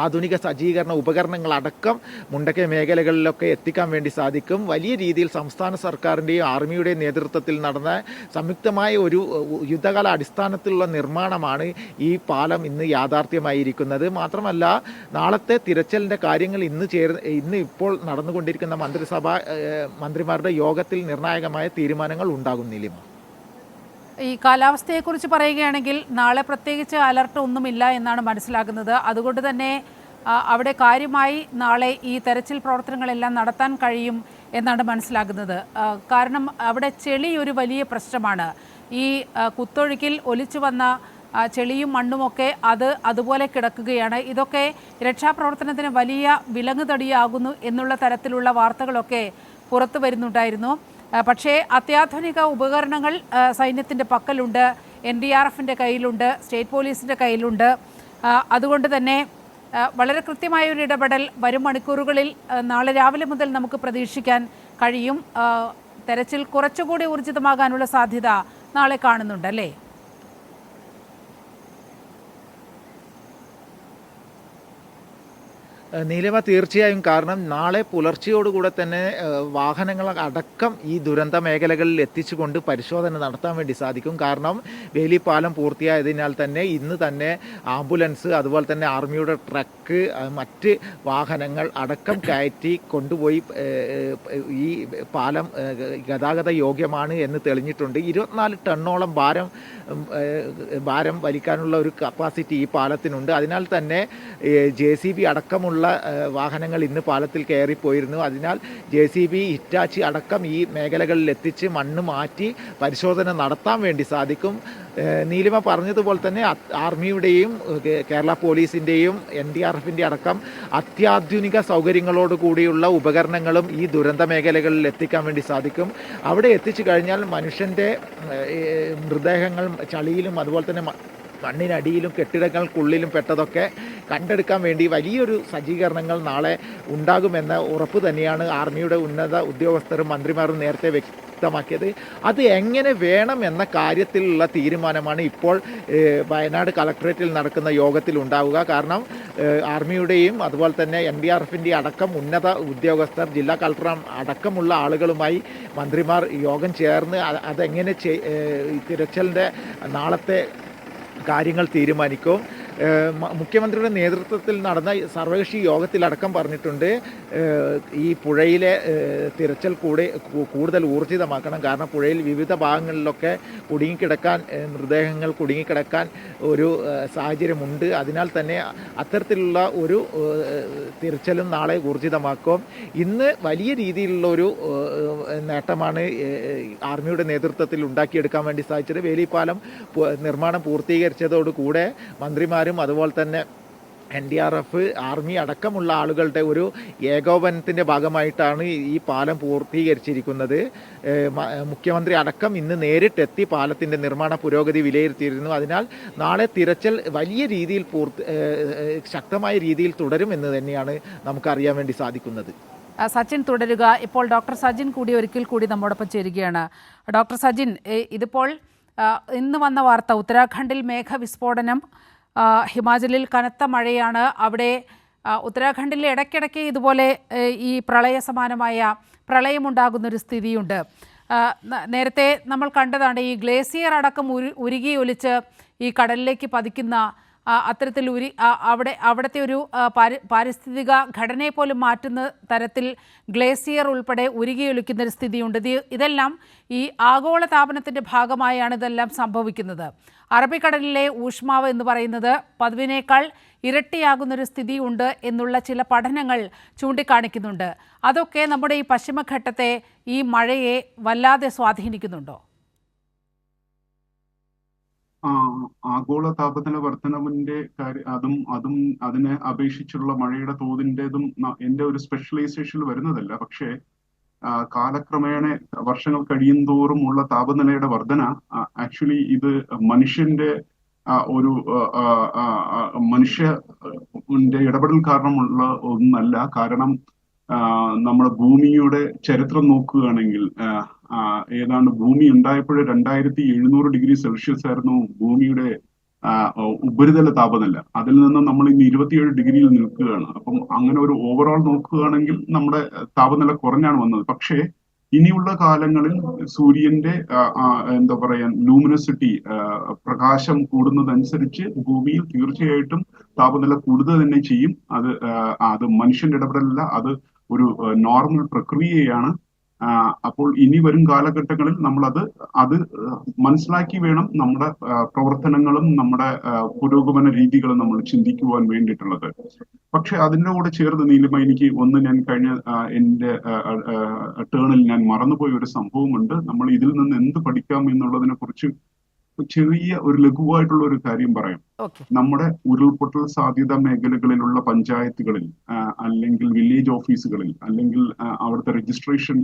ആധുനിക സജ്ജീകരണ ഉപകരണങ്ങളടക്കം മുണ്ടക്കൈ മേഖലകളിലൊക്കെ എത്തിക്കാൻ വേണ്ടി സാധിക്കും. വലിയ രീതിയിൽ സംസ്ഥാന സർക്കാരിൻ്റെയും ആർമിയുടെയും നേതൃത്വത്തിൽ നടന്ന സംയുക്തമായ ഒരു യുദ്ധകാല അടിസ്ഥാനത്തിലുള്ള നിർമ്മാണമാണ് ഈ പാലം ഇന്ന് യാഥാർത്ഥ്യമായിരിക്കുന്നത്. മാത്രമല്ല, നാളത്തെ തിരച്ചിലിൻ്റെ കാര്യങ്ങൾ ഇന്ന് ഇപ്പോൾ നടന്നുകൊണ്ടിരിക്കുന്ന മന്ത്രിമാരുടെ യോഗത്തിൽ നിർണായകമായ തീരുമാനങ്ങൾ ഉണ്ടാകുന്നില്ല. ഈ കാലാവസ്ഥയെക്കുറിച്ച് പറയുകയാണെങ്കിൽ നാളെ പ്രത്യേകിച്ച് അലർട്ട് ഒന്നുമില്ല എന്നാണ് മനസ്സിലാക്കുന്നത്. അതുകൊണ്ട് തന്നെ അവിടെ കാര്യമായി നാളെ ഈ തെരച്ചിൽ പ്രവർത്തനങ്ങളെല്ലാം നടത്താൻ കഴിയും എന്നാണ് മനസ്സിലാക്കുന്നത്. കാരണം അവിടെ ചെളി ഒരു വലിയ പ്രശ്നമാണ്. ഈ കുത്തൊഴുക്കിൽ ഒലിച്ചു വന്ന ചെളിയും മണ്ണുമൊക്കെ അതുപോലെ കിടക്കുകയാണ്. ഇതൊക്കെ രക്ഷാപ്രവർത്തനത്തിന് വലിയ വിലങ്ങുതടിയാകുന്നു എന്നുള്ള തരത്തിലുള്ള വാർത്തകളൊക്കെ പുറത്തു വരുന്നുണ്ടായിരുന്നു. പക്ഷേ അത്യാധുനിക ഉപകരണങ്ങൾ സൈന്യത്തിൻ്റെ പക്കലുണ്ട്, NDRFൻ്റെ കയ്യിലുണ്ട്, സ്റ്റേറ്റ് പോലീസിൻ്റെ കയ്യിലുണ്ട്. അതുകൊണ്ട് തന്നെ വളരെ കൃത്യമായൊരു ഇടപെടൽ വരും മണിക്കൂറുകളിൽ നാളെ രാവിലെ മുതൽ നമുക്ക് പ്രതീക്ഷിക്കാൻ കഴിയും. തെരച്ചിൽ കുറച്ചുകൂടി ഊർജിതമാകാനുള്ള സാധ്യത നാളെ കാണുന്നുണ്ടല്ലേ? നീലിമ, തീർച്ചയായും. കാരണം നാളെ പുലർച്ചയോടുകൂടെ തന്നെ വാഹനങ്ങൾ അടക്കം ഈ ദുരന്ത മേഖലകളിൽ എത്തിച്ചുകൊണ്ട് പരിശോധന നടത്താൻ വേണ്ടി സാധിക്കും. കാരണം വേലിപ്പാലം പൂർത്തിയായതിനാൽ തന്നെ ഇന്ന് തന്നെ ആംബുലൻസ്, അതുപോലെ തന്നെ ആർമിയുടെ ട്രക്ക്, മറ്റ് വാഹനങ്ങൾ അടക്കം കയറ്റി കൊണ്ടുപോയി ഈ പാലം ഗതാഗത യോഗ്യമാണ് എന്ന് തെളിഞ്ഞിട്ടുണ്ട്. 24 ടണ്ണോളം ഭാരം വലിക്കാനുള്ള ഒരു കപ്പാസിറ്റി ഈ പാലത്തിനുണ്ട്. അതിനാൽ തന്നെ JCB അടക്കമുള്ള വാഹനങ്ങൾ ഇന്ന് പാലത്തിൽ കയറിപ്പോയിരുന്നു. അതിനാൽ JCB, ഹിറ്റാച്ചി അടക്കം ഈ മേഖലകളിൽ എത്തിച്ച് മണ്ണ് മാറ്റി പരിശോധന നടത്താൻ വേണ്ടി സാധിക്കും. നീലിമ പറഞ്ഞതുപോലെ തന്നെ ആർമിയുടെയും കേരള പോലീസിൻ്റെയും NDRFൻ്റെ അടക്കം അത്യാധുനിക സൗകര്യങ്ങളോട് കൂടിയുള്ള ഉപകരണങ്ങളും ഈ ദുരന്ത മേഖലകളിൽ എത്തിക്കാൻ വേണ്ടി സാധിക്കും. അവിടെ എത്തിച്ചു കഴിഞ്ഞാൽ മനുഷ്യൻ്റെ മൃതദേഹങ്ങൾ ചളിയിലും അതുപോലെ തന്നെ മണ്ണിനടിയിലും കെട്ടിടങ്ങൾക്കുള്ളിലും പെട്ടതൊക്കെ കണ്ടെടുക്കാൻ വേണ്ടി വലിയൊരു സജ്ജീകരണങ്ങൾ നാളെ ഉണ്ടാകുമെന്ന ഉറപ്പ് തന്നെയാണ് ആർമിയുടെ ഉന്നത ഉദ്യോഗസ്ഥരും മന്ത്രിമാരും നേരത്തെ വ്യക്തമാക്കിയത്. അത് എങ്ങനെ വേണം എന്ന കാര്യത്തിലുള്ള തീരുമാനമാണ് ഇപ്പോൾ വയനാട് കളക്ടറേറ്റിൽ നടക്കുന്ന യോഗത്തിൽ ഉണ്ടാവുക. കാരണം ആർമിയുടെയും അതുപോലെ തന്നെ NDRFൻ്റെ അടക്കം ഉന്നത ഉദ്യോഗസ്ഥർ, ജില്ലാ കളക്ടർ അടക്കമുള്ള ആളുകളുമായി മന്ത്രിമാർ യോഗം ചേർന്ന് അതെങ്ങനെ തിരച്ചിലിൻ്റെ നാളത്തെ കാര്യങ്ങൾ തീരുമാനിക്കും. മുഖ്യമന്ത്രിയുടെ നേതൃത്വത്തിൽ നടന്ന സർവകക്ഷി യോഗത്തിലടക്കം പറഞ്ഞിട്ടുണ്ട് ഈ പുഴയിലെ തിരച്ചിൽ കൂടുതൽ ഊർജിതമാക്കണം. കാരണം പുഴയിൽ വിവിധ ഭാഗങ്ങളിലൊക്കെ കുടുങ്ങിക്കിടക്കാൻ, മൃതദേഹങ്ങൾ കുടുങ്ങിക്കിടക്കാൻ ഒരു സാഹചര്യമുണ്ട്. അതിനാൽ തന്നെ അത്തരത്തിലുള്ള ഒരു തിരച്ചിലും നാളെ ഊർജിതമാക്കും. ഇന്ന് വലിയ രീതിയിലുള്ള ഒരു നേട്ടമാണ് ആർമിയുടെ നേതൃത്വത്തിൽ ഉണ്ടാക്കിയെടുക്കാൻ വേണ്ടി സാധിച്ചത്. വേലിപ്പാലം നിർമ്മാണം പൂർത്തീകരിച്ചതോടുകൂടെ മന്ത്രിമാരും അതുപോലെ തന്നെ NDRF, ആർമി അടക്കമുള്ള ആളുകളുടെ ഒരു ഏകോപനത്തിൻ്റെ ഭാഗമായിട്ടാണ് ഈ പാലം പൂർത്തീകരിച്ചിരിക്കുന്നത്. മുഖ്യമന്ത്രി അടക്കം ഇന്ന് നേരിട്ടെത്തി പാലത്തിൻ്റെ നിർമ്മാണ പുരോഗതി വിലയിരുത്തിയിരുന്നു. അതിനാൽ നാളെ തിരച്ചിൽ വലിയ രീതിയിൽ ശക്തമായ രീതിയിൽ തുടരുമെന്ന് തന്നെയാണ് നമുക്കറിയാൻ വേണ്ടി സാധിക്കുന്നത്. സച്ചിൻ തുടരുക. ഇപ്പോൾ ഡോക്ടർ സജിൻ കൂടി ഒരിക്കൽ കൂടി നമ്മോടൊപ്പം ചേരുകയാണ്. ഡോക്ടർ സജിൻ, ഇതിപ്പോൾ ഇന്ന് വന്ന വാർത്ത, ഉത്തരാഖണ്ഡിൽ മേഘവിസ്ഫോടനം, ഹിമാചലിൽ കനത്ത മഴയാണ്. അവിടെ ഉത്തരാഖണ്ഡിൽ ഇടയ്ക്കിടയ്ക്ക് ഇതുപോലെ ഈ പ്രളയ സമാനമായ പ്രളയമുണ്ടാകുന്നൊരു സ്ഥിതിയുണ്ട്. നേരത്തെ നമ്മൾ കണ്ടതാണ് ഈ ഗ്ലേസിയർ അടക്കം ഉരുകി ഒലിച്ച് ഈ കടലിലേക്ക് പതിക്കുന്ന അത്തരത്തിൽ അവിടുത്തെ ഒരു പാരിസ്ഥിതിക ഘടനയെ പോലും മാറ്റുന്ന തരത്തിൽ ഗ്ലേസിയർ ഉൾപ്പെടെ ഉരുകിയൊലിക്കുന്ന ഒരു സ്ഥിതിയുണ്ട്. ഇതെല്ലാം ഈ ആഗോള താപനത്തിൻ്റെ ഭാഗമായാണ് ഇതെല്ലാം സംഭവിക്കുന്നത്. അറബിക്കടലിലെ ഊഷ്മാവ് എന്ന് പറയുന്നത് പതിവിനേക്കാൾ ഇരട്ടിയാകുന്നൊരു സ്ഥിതിയുണ്ട് എന്നുള്ള ചില പഠനങ്ങൾ ചൂണ്ടിക്കാണിക്കുന്നുണ്ട്. അതൊക്കെ നമ്മുടെ ഈ പശ്ചിമഘട്ടത്തെ, ഈ മഴയെ വല്ലാതെ സ്വാധീനിക്കുന്നുണ്ടോ? ആഗോള താപനില വർധനവിന്റെ അതും അതിനെ അപേക്ഷിച്ചുള്ള മഴയുടെ തോതിൻ്റെതും എന്റെ ഒരു സ്പെഷ്യലൈസേഷനിൽ വരുന്നതല്ല. പക്ഷേ കാലക്രമേണ വർഷങ്ങൾ കഴിയുന്തോറും ഉള്ള താപനിലയുടെ വർധന ആക്ച്വലി ഇത് മനുഷ്യന്റെ ഒരു മനുഷ്യന്റെ ഇടപെടൽ കാരണമുള്ള ഒന്നല്ല. കാരണം നമ്മുടെ ഭൂമിയുടെ ചരിത്രം നോക്കുകയാണെങ്കിൽ ഏതാണ്ട് ഭൂമി ഉണ്ടായപ്പോൾ 2700 ഡിഗ്രി സെൽഷ്യസ് ആയിരുന്നു ഭൂമിയുടെ ഉപരിതല താപനില. അതിൽ നിന്ന് നമ്മൾ ഇന്ന് 27 ഡിഗ്രിയിൽ നിൽക്കുകയാണ്. അപ്പം അങ്ങനെ ഒരു ഓവറോൾ നോക്കുകയാണെങ്കിൽ നമ്മുടെ താപനില കുറഞ്ഞാണ് വന്നത്. പക്ഷേ ഇനിയുള്ള കാലങ്ങളിൽ സൂര്യന്റെ എന്താ പറയാ ലൂമിനസിറ്റി, പ്രകാശം കൂടുന്നതനുസരിച്ച് ഭൂമിയിൽ തീർച്ചയായിട്ടും താപനില കൂടുക തന്നെ ചെയ്യും. അത് മനുഷ്യന്റെ ഇടപെടലല്ല, അത് ഒരു നോർമൽ പ്രക്രിയയാണ്. അപ്പോൾ ഇനി വരും കാലഘട്ടങ്ങളിൽ നമ്മൾ അത് മനസ്സിലാക്കി വേണം നമ്മുടെ പ്രവർത്തനങ്ങളും നമ്മുടെ പുരോഗമന രീതികളും നമ്മൾ ചിന്തിക്കുവാൻ വേണ്ടിയിട്ടുള്ളത്. പക്ഷെ അതിൻ്റെ കൂടെ ചേർന്ന് നീലിമ, എനിക്ക് ഞാൻ കഴിഞ്ഞ എൻ്റെ ടേണിൽ ഞാൻ മറന്നുപോയ ഒരു സംഭവമുണ്ട്. നമ്മൾ ഇതിൽ നിന്ന് എന്ത് പഠിക്കാം എന്നുള്ളതിനെ കുറിച്ച് ചെറിയ ഒരു ലഘുവായിട്ടുള്ള ഒരു കാര്യം പറയാം. നമ്മുടെ ഉരുൾപൊട്ടൽ സാധ്യത മേഖലകളിലുള്ള പഞ്ചായത്തുകളിൽ അല്ലെങ്കിൽ വില്ലേജ് ഓഫീസുകളിൽ അല്ലെങ്കിൽ അവിടുത്തെ രജിസ്ട്രേഷൻ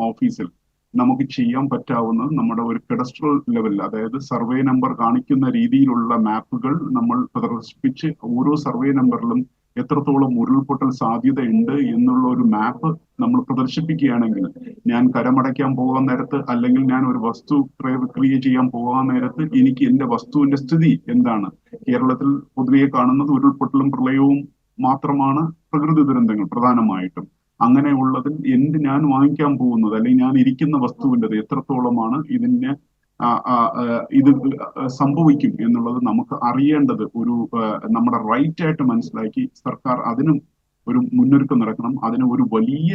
ഓഫീസിൽ നമുക്ക് ചെയ്യാൻ പറ്റാവുന്നത് നമ്മുടെ ഒരു കഡസ്ട്രൽ ലെവലിൽ, അതായത് സർവേ നമ്പർ കാണിക്കുന്ന രീതിയിലുള്ള മാപ്പുകൾ നമ്മൾ പ്രദർശിപ്പിച്ച് ഓരോ സർവേ നമ്പറിലും എത്രത്തോളം ഉരുൾപൊട്ടൽ സാധ്യതയുണ്ട് എന്നുള്ള ഒരു മാപ്പ് നമ്മൾ പ്രദർശിപ്പിക്കുകയാണെങ്കിൽ, ഞാൻ കരമടയ്ക്കാൻ പോകാൻ നേരത്ത് അല്ലെങ്കിൽ ഞാൻ ഒരു വസ്തു വിക്രിയ ചെയ്യാൻ പോകാൻ നേരത്ത് എനിക്ക് എന്റെ വസ്തുവിന്റെ സ്ഥിതി എന്താണ്. കേരളത്തിൽ പൊതുവെ കാണുന്നത് ഉരുൾപൊട്ടലും പ്രളയവും മാത്രമാണ് പ്രകൃതി ദുരന്തങ്ങൾ പ്രധാനമായിട്ടും. അങ്ങനെയുള്ളതിൽ ഞാൻ വാങ്ങിക്കാൻ പോകുന്നത് അല്ലെങ്കിൽ ഞാൻ ഇരിക്കുന്ന വസ്തുവിൻ്റെത് എത്രത്തോളമാണ് ഇതിനെ ഇത് സംഭവിക്കും എന്നുള്ളത് നമുക്ക് അറിയേണ്ടത് നമ്മുടെ റൈറ്റ് ആയിട്ട് മനസ്സിലാക്കി സർക്കാർ അതിനും ഒരു മുന്നൊരുക്കം നടക്കണം. അതിന് ഒരു വലിയ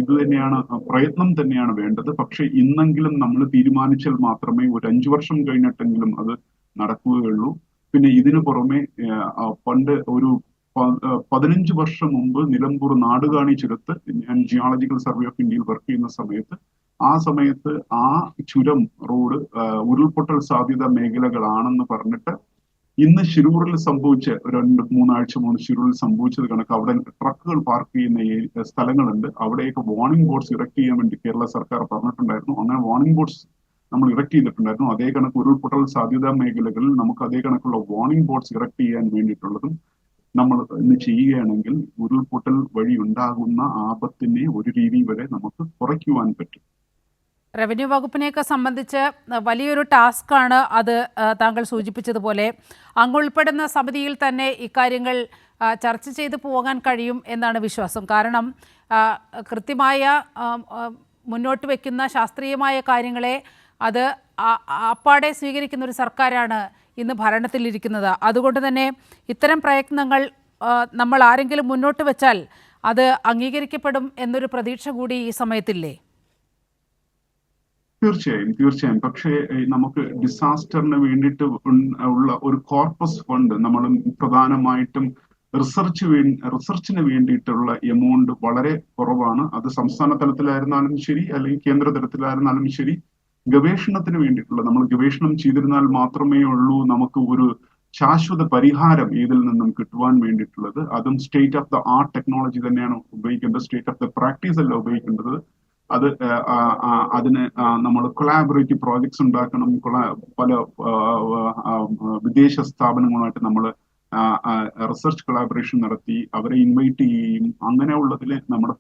ഇത് തന്നെയാണ്, പ്രയത്നം തന്നെയാണ് വേണ്ടത്. പക്ഷെ ഇന്നെങ്കിലും നമ്മൾ തീരുമാനിച്ചാൽ മാത്രമേ ഒരു 5 വർഷം കഴിഞ്ഞിട്ടെങ്കിലും അത് നടക്കുകയുള്ളൂ. പിന്നെ ഇതിനു പുറമെ പണ്ട് ഒരു 15 വർഷം മുമ്പ് നിലമ്പൂർ നാടുകാണി ചുരത്ത് ഞാൻ ജിയോളജിക്കൽ സർവേ ഓഫ് ഇന്ത്യയിൽ വർക്ക് ചെയ്യുന്ന സമയത്ത് ആ ചുരം റോഡ് ഉരുൾപൊട്ടൽ സാധ്യത മേഖലകളാണെന്ന് പറഞ്ഞിട്ട് ഇന്ന് ശിരൂരിൽ സംഭവിച്ച 2-3 ആഴ്ച മുമ്പ് ശിരൂരിൽ സംഭവിച്ചത് കണക്ക് അവിടെ ട്രക്കുകൾ പാർക്ക് ചെയ്യുന്ന സ്ഥലങ്ങളുണ്ട്. അവിടെയൊക്കെ വാർണിംഗ് ബോർഡ്സ് ഇറക്ട് ചെയ്യാൻ വേണ്ടി കേരള സർക്കാർ പറഞ്ഞിട്ടുണ്ടായിരുന്നു. അങ്ങനെ വാർണിംഗ് ബോർഡ്സ് നമ്മൾ ഇറക്ട് ചെയ്തിട്ടുണ്ടായിരുന്നു. അതേ കണക്ക് ഉരുൾപൊട്ടൽ സാധ്യതാ മേഖലകളിൽ നമുക്ക് അതേ കണക്കുള്ള വാർണിംഗ് ബോർഡ്സ് ഇറക്ട് ചെയ്യാൻ വേണ്ടിയിട്ടുള്ളതും നമ്മൾ ഇന്ന് ചെയ്യുകയാണെങ്കിൽ ഉരുൾപൊട്ടൽ വഴി ഉണ്ടാകുന്ന ആപത്തിനെ ഒരു രീതി വരെ നമുക്ക് കുറയ്ക്കുവാൻ പറ്റും. റവന്യൂ വകുപ്പിനെയൊക്കെ സംബന്ധിച്ച് വലിയൊരു ടാസ്ക്കാണ് അത്. താങ്കൾ സൂചിപ്പിച്ചതുപോലെ അങ്ങുൾപ്പെടുന്ന സമിതിയിൽ തന്നെ ഇക്കാര്യങ്ങൾ ചർച്ച ചെയ്തു പോകാൻ കഴിയും എന്നാണ് വിശ്വാസം. കാരണം കൃത്യമായ മുന്നോട്ട് വയ്ക്കുന്ന ശാസ്ത്രീയമായ കാര്യങ്ങളെ അത് അപ്പാടെ സ്വീകരിക്കുന്ന ഒരു സർക്കാരാണ് ഇന്ന് ഭരണത്തിലിരിക്കുന്നത്. അതുകൊണ്ട് തന്നെ ഇത്തരം പ്രയത്നങ്ങൾ നമ്മൾ ആരെങ്കിലും മുന്നോട്ട് വെച്ചാൽ അത് അംഗീകരിക്കപ്പെടും എന്നൊരു പ്രതീക്ഷ കൂടി ഈ സമയത്തില്ലേ? തീർച്ചയായും. പക്ഷേ നമുക്ക് ഡിസാസ്റ്ററിന് വേണ്ടിയിട്ട് ഉള്ള ഒരു കോർപ്പസ് ഫണ്ട് നമ്മൾ പ്രധാനമായിട്ടും റിസർച്ചിന് വേണ്ടിയിട്ടുള്ള എമൗണ്ട് വളരെ കുറവാണ്. അത് സംസ്ഥാന തലത്തിലായിരുന്നാലും ശരി അല്ലെങ്കിൽ കേന്ദ്ര തലത്തിലായിരുന്നാലും ശരി, ഗവേഷണത്തിന് വേണ്ടിയിട്ടുള്ള നമ്മൾ ഗവേഷണം ചെയ്തിരുന്നാൽ മാത്രമേ ഉള്ളൂ നമുക്ക് ഒരു ശാശ്വത പരിഹാരം ഇതിൽ നിന്നും കിട്ടുവാൻ വേണ്ടിയിട്ടുള്ളത്. അതും state of the art technology തന്നെയാണ് ഉപയോഗിക്കേണ്ടത്, സ്റ്റേറ്റ് ഓഫ് ദ പ്രാക്ടീസ് അല്ല ഉപയോഗിക്കേണ്ടത്. അതിന് നമ്മൾ കൊളാബറേറ്റീവ് പ്രോജക്ട്സ് ഉണ്ടാക്കണം. പല വിദേശ സ്ഥാപനങ്ങളുമായിട്ട് നമ്മൾ റിസർച്ച് കൊളാബറേഷൻ നടത്തി അവരെ ഇൻവൈറ്റ് ചെയ്യുകയും അങ്ങനെയുള്ളതിൽ നമ്മുടെ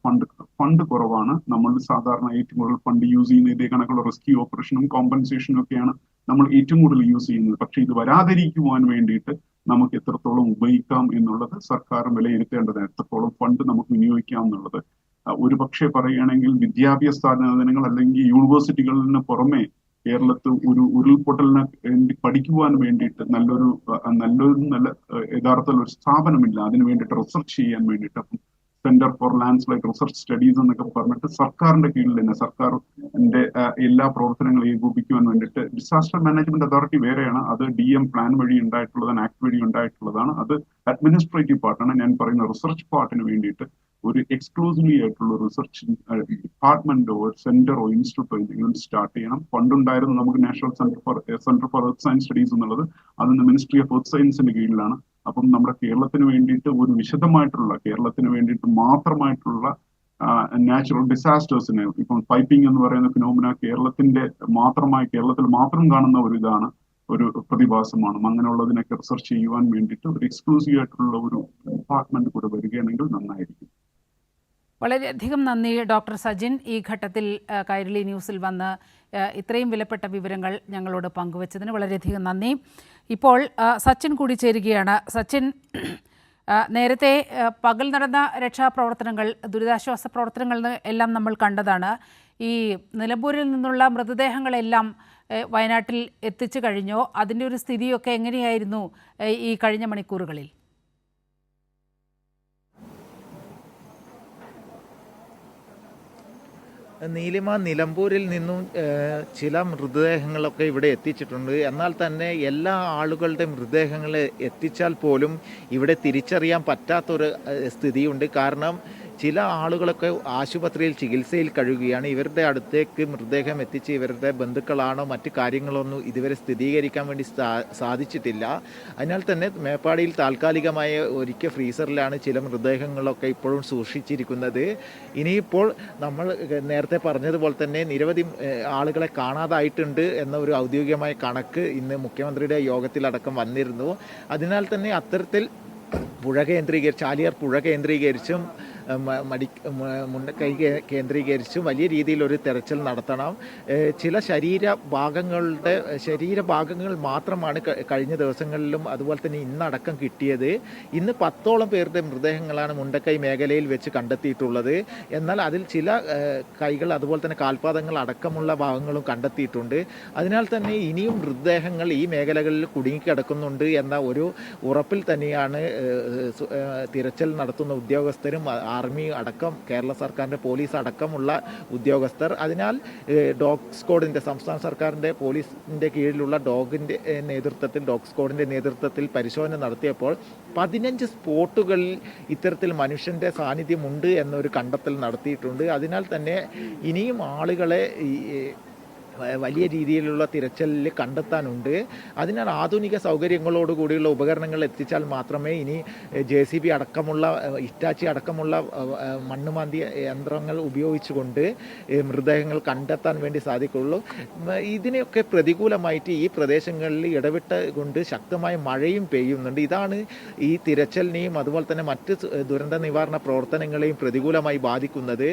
ഫണ്ട് കുറവാണ്. നമ്മൾ സാധാരണ ഏറ്റവും കൂടുതൽ ഫണ്ട് യൂസ് ചെയ്യുന്ന ഇതേ കണക്കുള്ള റെസ്ക്യൂ ഓപ്പറേഷനും കോമ്പൻസേഷനും ഒക്കെയാണ് നമ്മൾ ഏറ്റവും കൂടുതൽ യൂസ് ചെയ്യുന്നത്. പക്ഷെ ഇത് വരാതിരിക്കുവാൻ വേണ്ടിയിട്ട് നമുക്ക് എത്രത്തോളം ഉപയോഗിക്കാം എന്നുള്ളത് സർക്കാർ വിലയിരുത്തേണ്ടത്, എത്രത്തോളം ഫണ്ട് നമുക്ക് വിനിയോഗിക്കാം എന്നുള്ളത്. ഒരു പക്ഷേ പറയുകയാണെങ്കിൽ വിദ്യാഭ്യാസ സ്ഥാപനങ്ങൾ അല്ലെങ്കിൽ യൂണിവേഴ്സിറ്റികളിന് പുറമെ കേരളത്തിൽ ഒരു ഉരുൾപൊട്ടലിനെ വേണ്ടി പഠിക്കുവാൻ വേണ്ടിയിട്ട് നല്ല യഥാർത്ഥത്തിൽ ഒരു സ്ഥാപനമില്ല അതിന് വേണ്ടിയിട്ട് റിസർച്ച് ചെയ്യാൻ വേണ്ടിയിട്ട്. അപ്പം centre for landslide research studies എന്നൊക്കെ പറഞ്ഞിട്ട് സർക്കാരിന്റെ കീഴിൽ തന്നെ സർക്കാരിന്റെ എല്ലാ പ്രവർത്തനങ്ങളും ഏകോപിപ്പിക്കുവാൻ വേണ്ടിയിട്ട് ഡിസാസ്റ്റർ മാനേജ്മെന്റ് അതോറിറ്റി വേറെയാണ്. അത് DM പ്ലാൻ വഴി ഉണ്ടായിട്ടുള്ളതാണ്, ആക്ട് വഴി ഉണ്ടായിട്ടുള്ളതാണ്. അത് അഡ്മിനിസ്ട്രേറ്റീവ് പാർട്ടാണ്. ഞാൻ പറയുന്ന റിസർച്ച് പാർട്ടിന് വേണ്ടിയിട്ട് ഒരു എക്സ്ക്ലൂസീവ്ലി ആയിട്ടുള്ള റിസർച്ച് ഡിപ്പാർട്ട്മെന്റോ സെന്ററോ ഇൻസ്റ്റിറ്റ്യൂട്ടോ എന്തെങ്കിലും സ്റ്റാർട്ട് ചെയ്യണം. പണ്ടുണ്ടായിരുന്നു നമുക്ക് national centre for earth science studies എന്നുള്ളത്, അതിന് മിനിസ്ട്രി ഓഫ് എർത്ത് സയൻസിന്റെ കീഴിലാണ്. അപ്പം നമ്മുടെ കേരളത്തിന് വേണ്ടിയിട്ട് ഒരു വിശദമായിട്ടുള്ള കേരളത്തിന് വേണ്ടിയിട്ട് മാത്രമായിട്ടുള്ള നാച്ചുറൽ ഡിസാസ്റ്റേഴ്സിന്, ഇപ്പം പൈപ്പിംഗ് എന്ന് പറയുന്ന ഫിനോമിന കേരളത്തിൽ മാത്രം കാണുന്ന ഒരു ഇതാണ്, ഒരു പ്രതിഭാസമാണ്. അങ്ങനെയുള്ളതിനൊക്കെ റിസർച്ച് ചെയ്യുവാൻ വേണ്ടിയിട്ട് ഒരു എക്സ്ക്ലൂസീവ് ആയിട്ടുള്ള ഒരു ഡിപ്പാർട്ട്മെന്റ് കൂടെ വരികയാണെങ്കിൽ നന്നായിരിക്കും. വളരെയധികം നന്ദി ഡോക്ടർ സജിൻ, ഈ ഘട്ടത്തിൽ കൈരളി ന്യൂസിൽ വന്ന് ഇത്രയും വിലപ്പെട്ട വിവരങ്ങൾ ഞങ്ങളോട് പങ്കുവച്ചതിന് വളരെയധികം നന്ദി. ഇപ്പോൾ സച്ചിൻ കൂടി ചേരുകയാണ്. സച്ചിൻ, നേരത്തെ പകൽ നടന്ന രക്ഷാപ്രവർത്തനങ്ങൾ, ദുരിതാശ്വാസ പ്രവർത്തനങ്ങൾ എല്ലാം നമ്മൾ കണ്ടതാണ്. ഈ നിലമ്പൂരിൽ നിന്നുള്ള മൃതദേഹങ്ങളെല്ലാം വയനാട്ടിൽ എത്തിച്ചു കഴിഞ്ഞോ? അതിൻ്റെ ഒരു സ്ഥിതിയൊക്കെ എങ്ങനെയായിരുന്നു ഈ കഴിഞ്ഞ മണിക്കൂറുകളിൽ? നീലിമ, നിലമ്പൂരിൽ നിന്നും ചില മൃതദേഹങ്ങളൊക്കെ ഇവിടെ എത്തിച്ചിട്ടുണ്ട്. എന്നാൽ തന്നെ എല്ലാ ആളുകളുടെ മൃതദേഹങ്ങൾ എത്തിച്ചാൽ പോലും ഇവിടെ തിരിച്ചറിയാൻ പറ്റാത്തൊരു സ്ഥിതിയുണ്ട്. കാരണം ചില ആളുകളൊക്കെ ആശുപത്രിയിൽ ചികിത്സയിൽ കഴിയുകയാണ്. ഇവരുടെ അടുത്തേക്ക് മൃതദേഹം എത്തിച്ച് ഇവരുടെ ബന്ധുക്കളാണോ മറ്റു കാര്യങ്ങളൊന്നും ഇതുവരെ സ്ഥിരീകരിക്കാൻ വേണ്ടി സാധിച്ചിട്ടില്ല. അതിനാൽ തന്നെ മേപ്പാടിയിൽ താൽക്കാലികമായ ഒരിക്കൽ ഫ്രീസറിലാണ് ചില മൃതദേഹങ്ങളൊക്കെ ഇപ്പോഴും സൂക്ഷിച്ചിരിക്കുന്നത്. ഇനിയിപ്പോൾ നമ്മൾ നേരത്തെ പറഞ്ഞതുപോലെ തന്നെ നിരവധി ആളുകളെ കാണാതായിട്ടുണ്ട് എന്ന ഒരു ഔദ്യോഗികമായ കണക്ക് ഇന്ന് മുഖ്യമന്ത്രിയുടെ യോഗത്തിലടക്കം വന്നിരുന്നു. അതിനാൽ തന്നെ അത്തരത്തിൽ പുഴ കേന്ദ്രീകരിച്ച് ചാലിയാർ പുഴ കേന്ദ്രീകരിച്ചും മുണ്ടക്കൈ കേന്ദ്രീകരിച്ചും വലിയ രീതിയിൽ ഒരു തെരച്ചിൽ നടത്തണം. ചില ശരീരഭാഗങ്ങൾ മാത്രമാണ് കഴിഞ്ഞ ദിവസങ്ങളിലും അതുപോലെ തന്നെ ഇന്നടക്കം കിട്ടിയത്. ഇന്ന് 10ഓളം പേരുടെ മൃതദേഹങ്ങളാണ് മുണ്ടക്കൈ മേഖലയിൽ വെച്ച് കണ്ടെത്തിയിട്ടുള്ളത്. എന്നാൽ അതിൽ ചില കൈകൾ അതുപോലെ തന്നെ കാൽപാദങ്ങൾ അടക്കമുള്ള ഭാഗങ്ങളും കണ്ടെത്തിയിട്ടുണ്ട്. അതിനാൽ തന്നെ ഇനിയും മൃതദേഹങ്ങൾ ഈ മേഖലകളിൽ കുടുങ്ങിക്കിടക്കുന്നുണ്ട് എന്ന ഒരു ഉറപ്പിൽ തന്നെയാണ് തിരച്ചിൽ നടത്തുന്ന ഉദ്യോഗസ്ഥരും ആർമി അടക്കം കേരള സർക്കാരിൻ്റെ പോലീസ് അടക്കമുള്ള ഉദ്യോഗസ്ഥർ. അതിനാൽ ഡോഗ് സ്ക്വാഡിൻ്റെ സംസ്ഥാന സർക്കാരിൻ്റെ പോലീസിൻ്റെ കീഴിലുള്ള ഡോഗ് സ്ക്വാഡിൻ്റെ നേതൃത്വത്തിൽ പരിശോധന നടത്തിയപ്പോൾ 15 സ്പോട്ടുകളിൽ ഇത്തരത്തിൽ മനുഷ്യൻ്റെ സാന്നിധ്യമുണ്ട് എന്നൊരു കണ്ടെത്തൽ നടത്തിയിട്ടുണ്ട്. അതിനാൽ തന്നെ ഇനിയും ആളുകളെ വലിയ രീതിയിലുള്ള തിരച്ചിലിൽ കണ്ടെത്താനുണ്ട്. അതിനാൽ ആധുനിക സൗകര്യങ്ങളോടുകൂടിയുള്ള ഉപകരണങ്ങൾ എത്തിച്ചാൽ മാത്രമേ ഇനി JCB അടക്കമുള്ള ഇറ്റാച്ചി അടക്കമുള്ള മണ്ണുമാന്തി യന്ത്രങ്ങൾ ഉപയോഗിച്ചുകൊണ്ട് മൃതദേഹങ്ങൾ കണ്ടെത്താൻ വേണ്ടി സാധിക്കുള്ളൂ. ഇതിനെയൊക്കെ പ്രതികൂലമായിട്ട് ഈ പ്രദേശങ്ങളിൽ ഇടവിട്ട് കൊണ്ട് ശക്തമായ മഴയും പെയ്യുന്നുണ്ട്. ഇതാണ് ഈ തിരച്ചിലിനെയും അതുപോലെ തന്നെ മറ്റ് ദുരന്ത നിവാരണ പ്രവർത്തനങ്ങളെയും പ്രതികൂലമായി ബാധിക്കുന്നത്.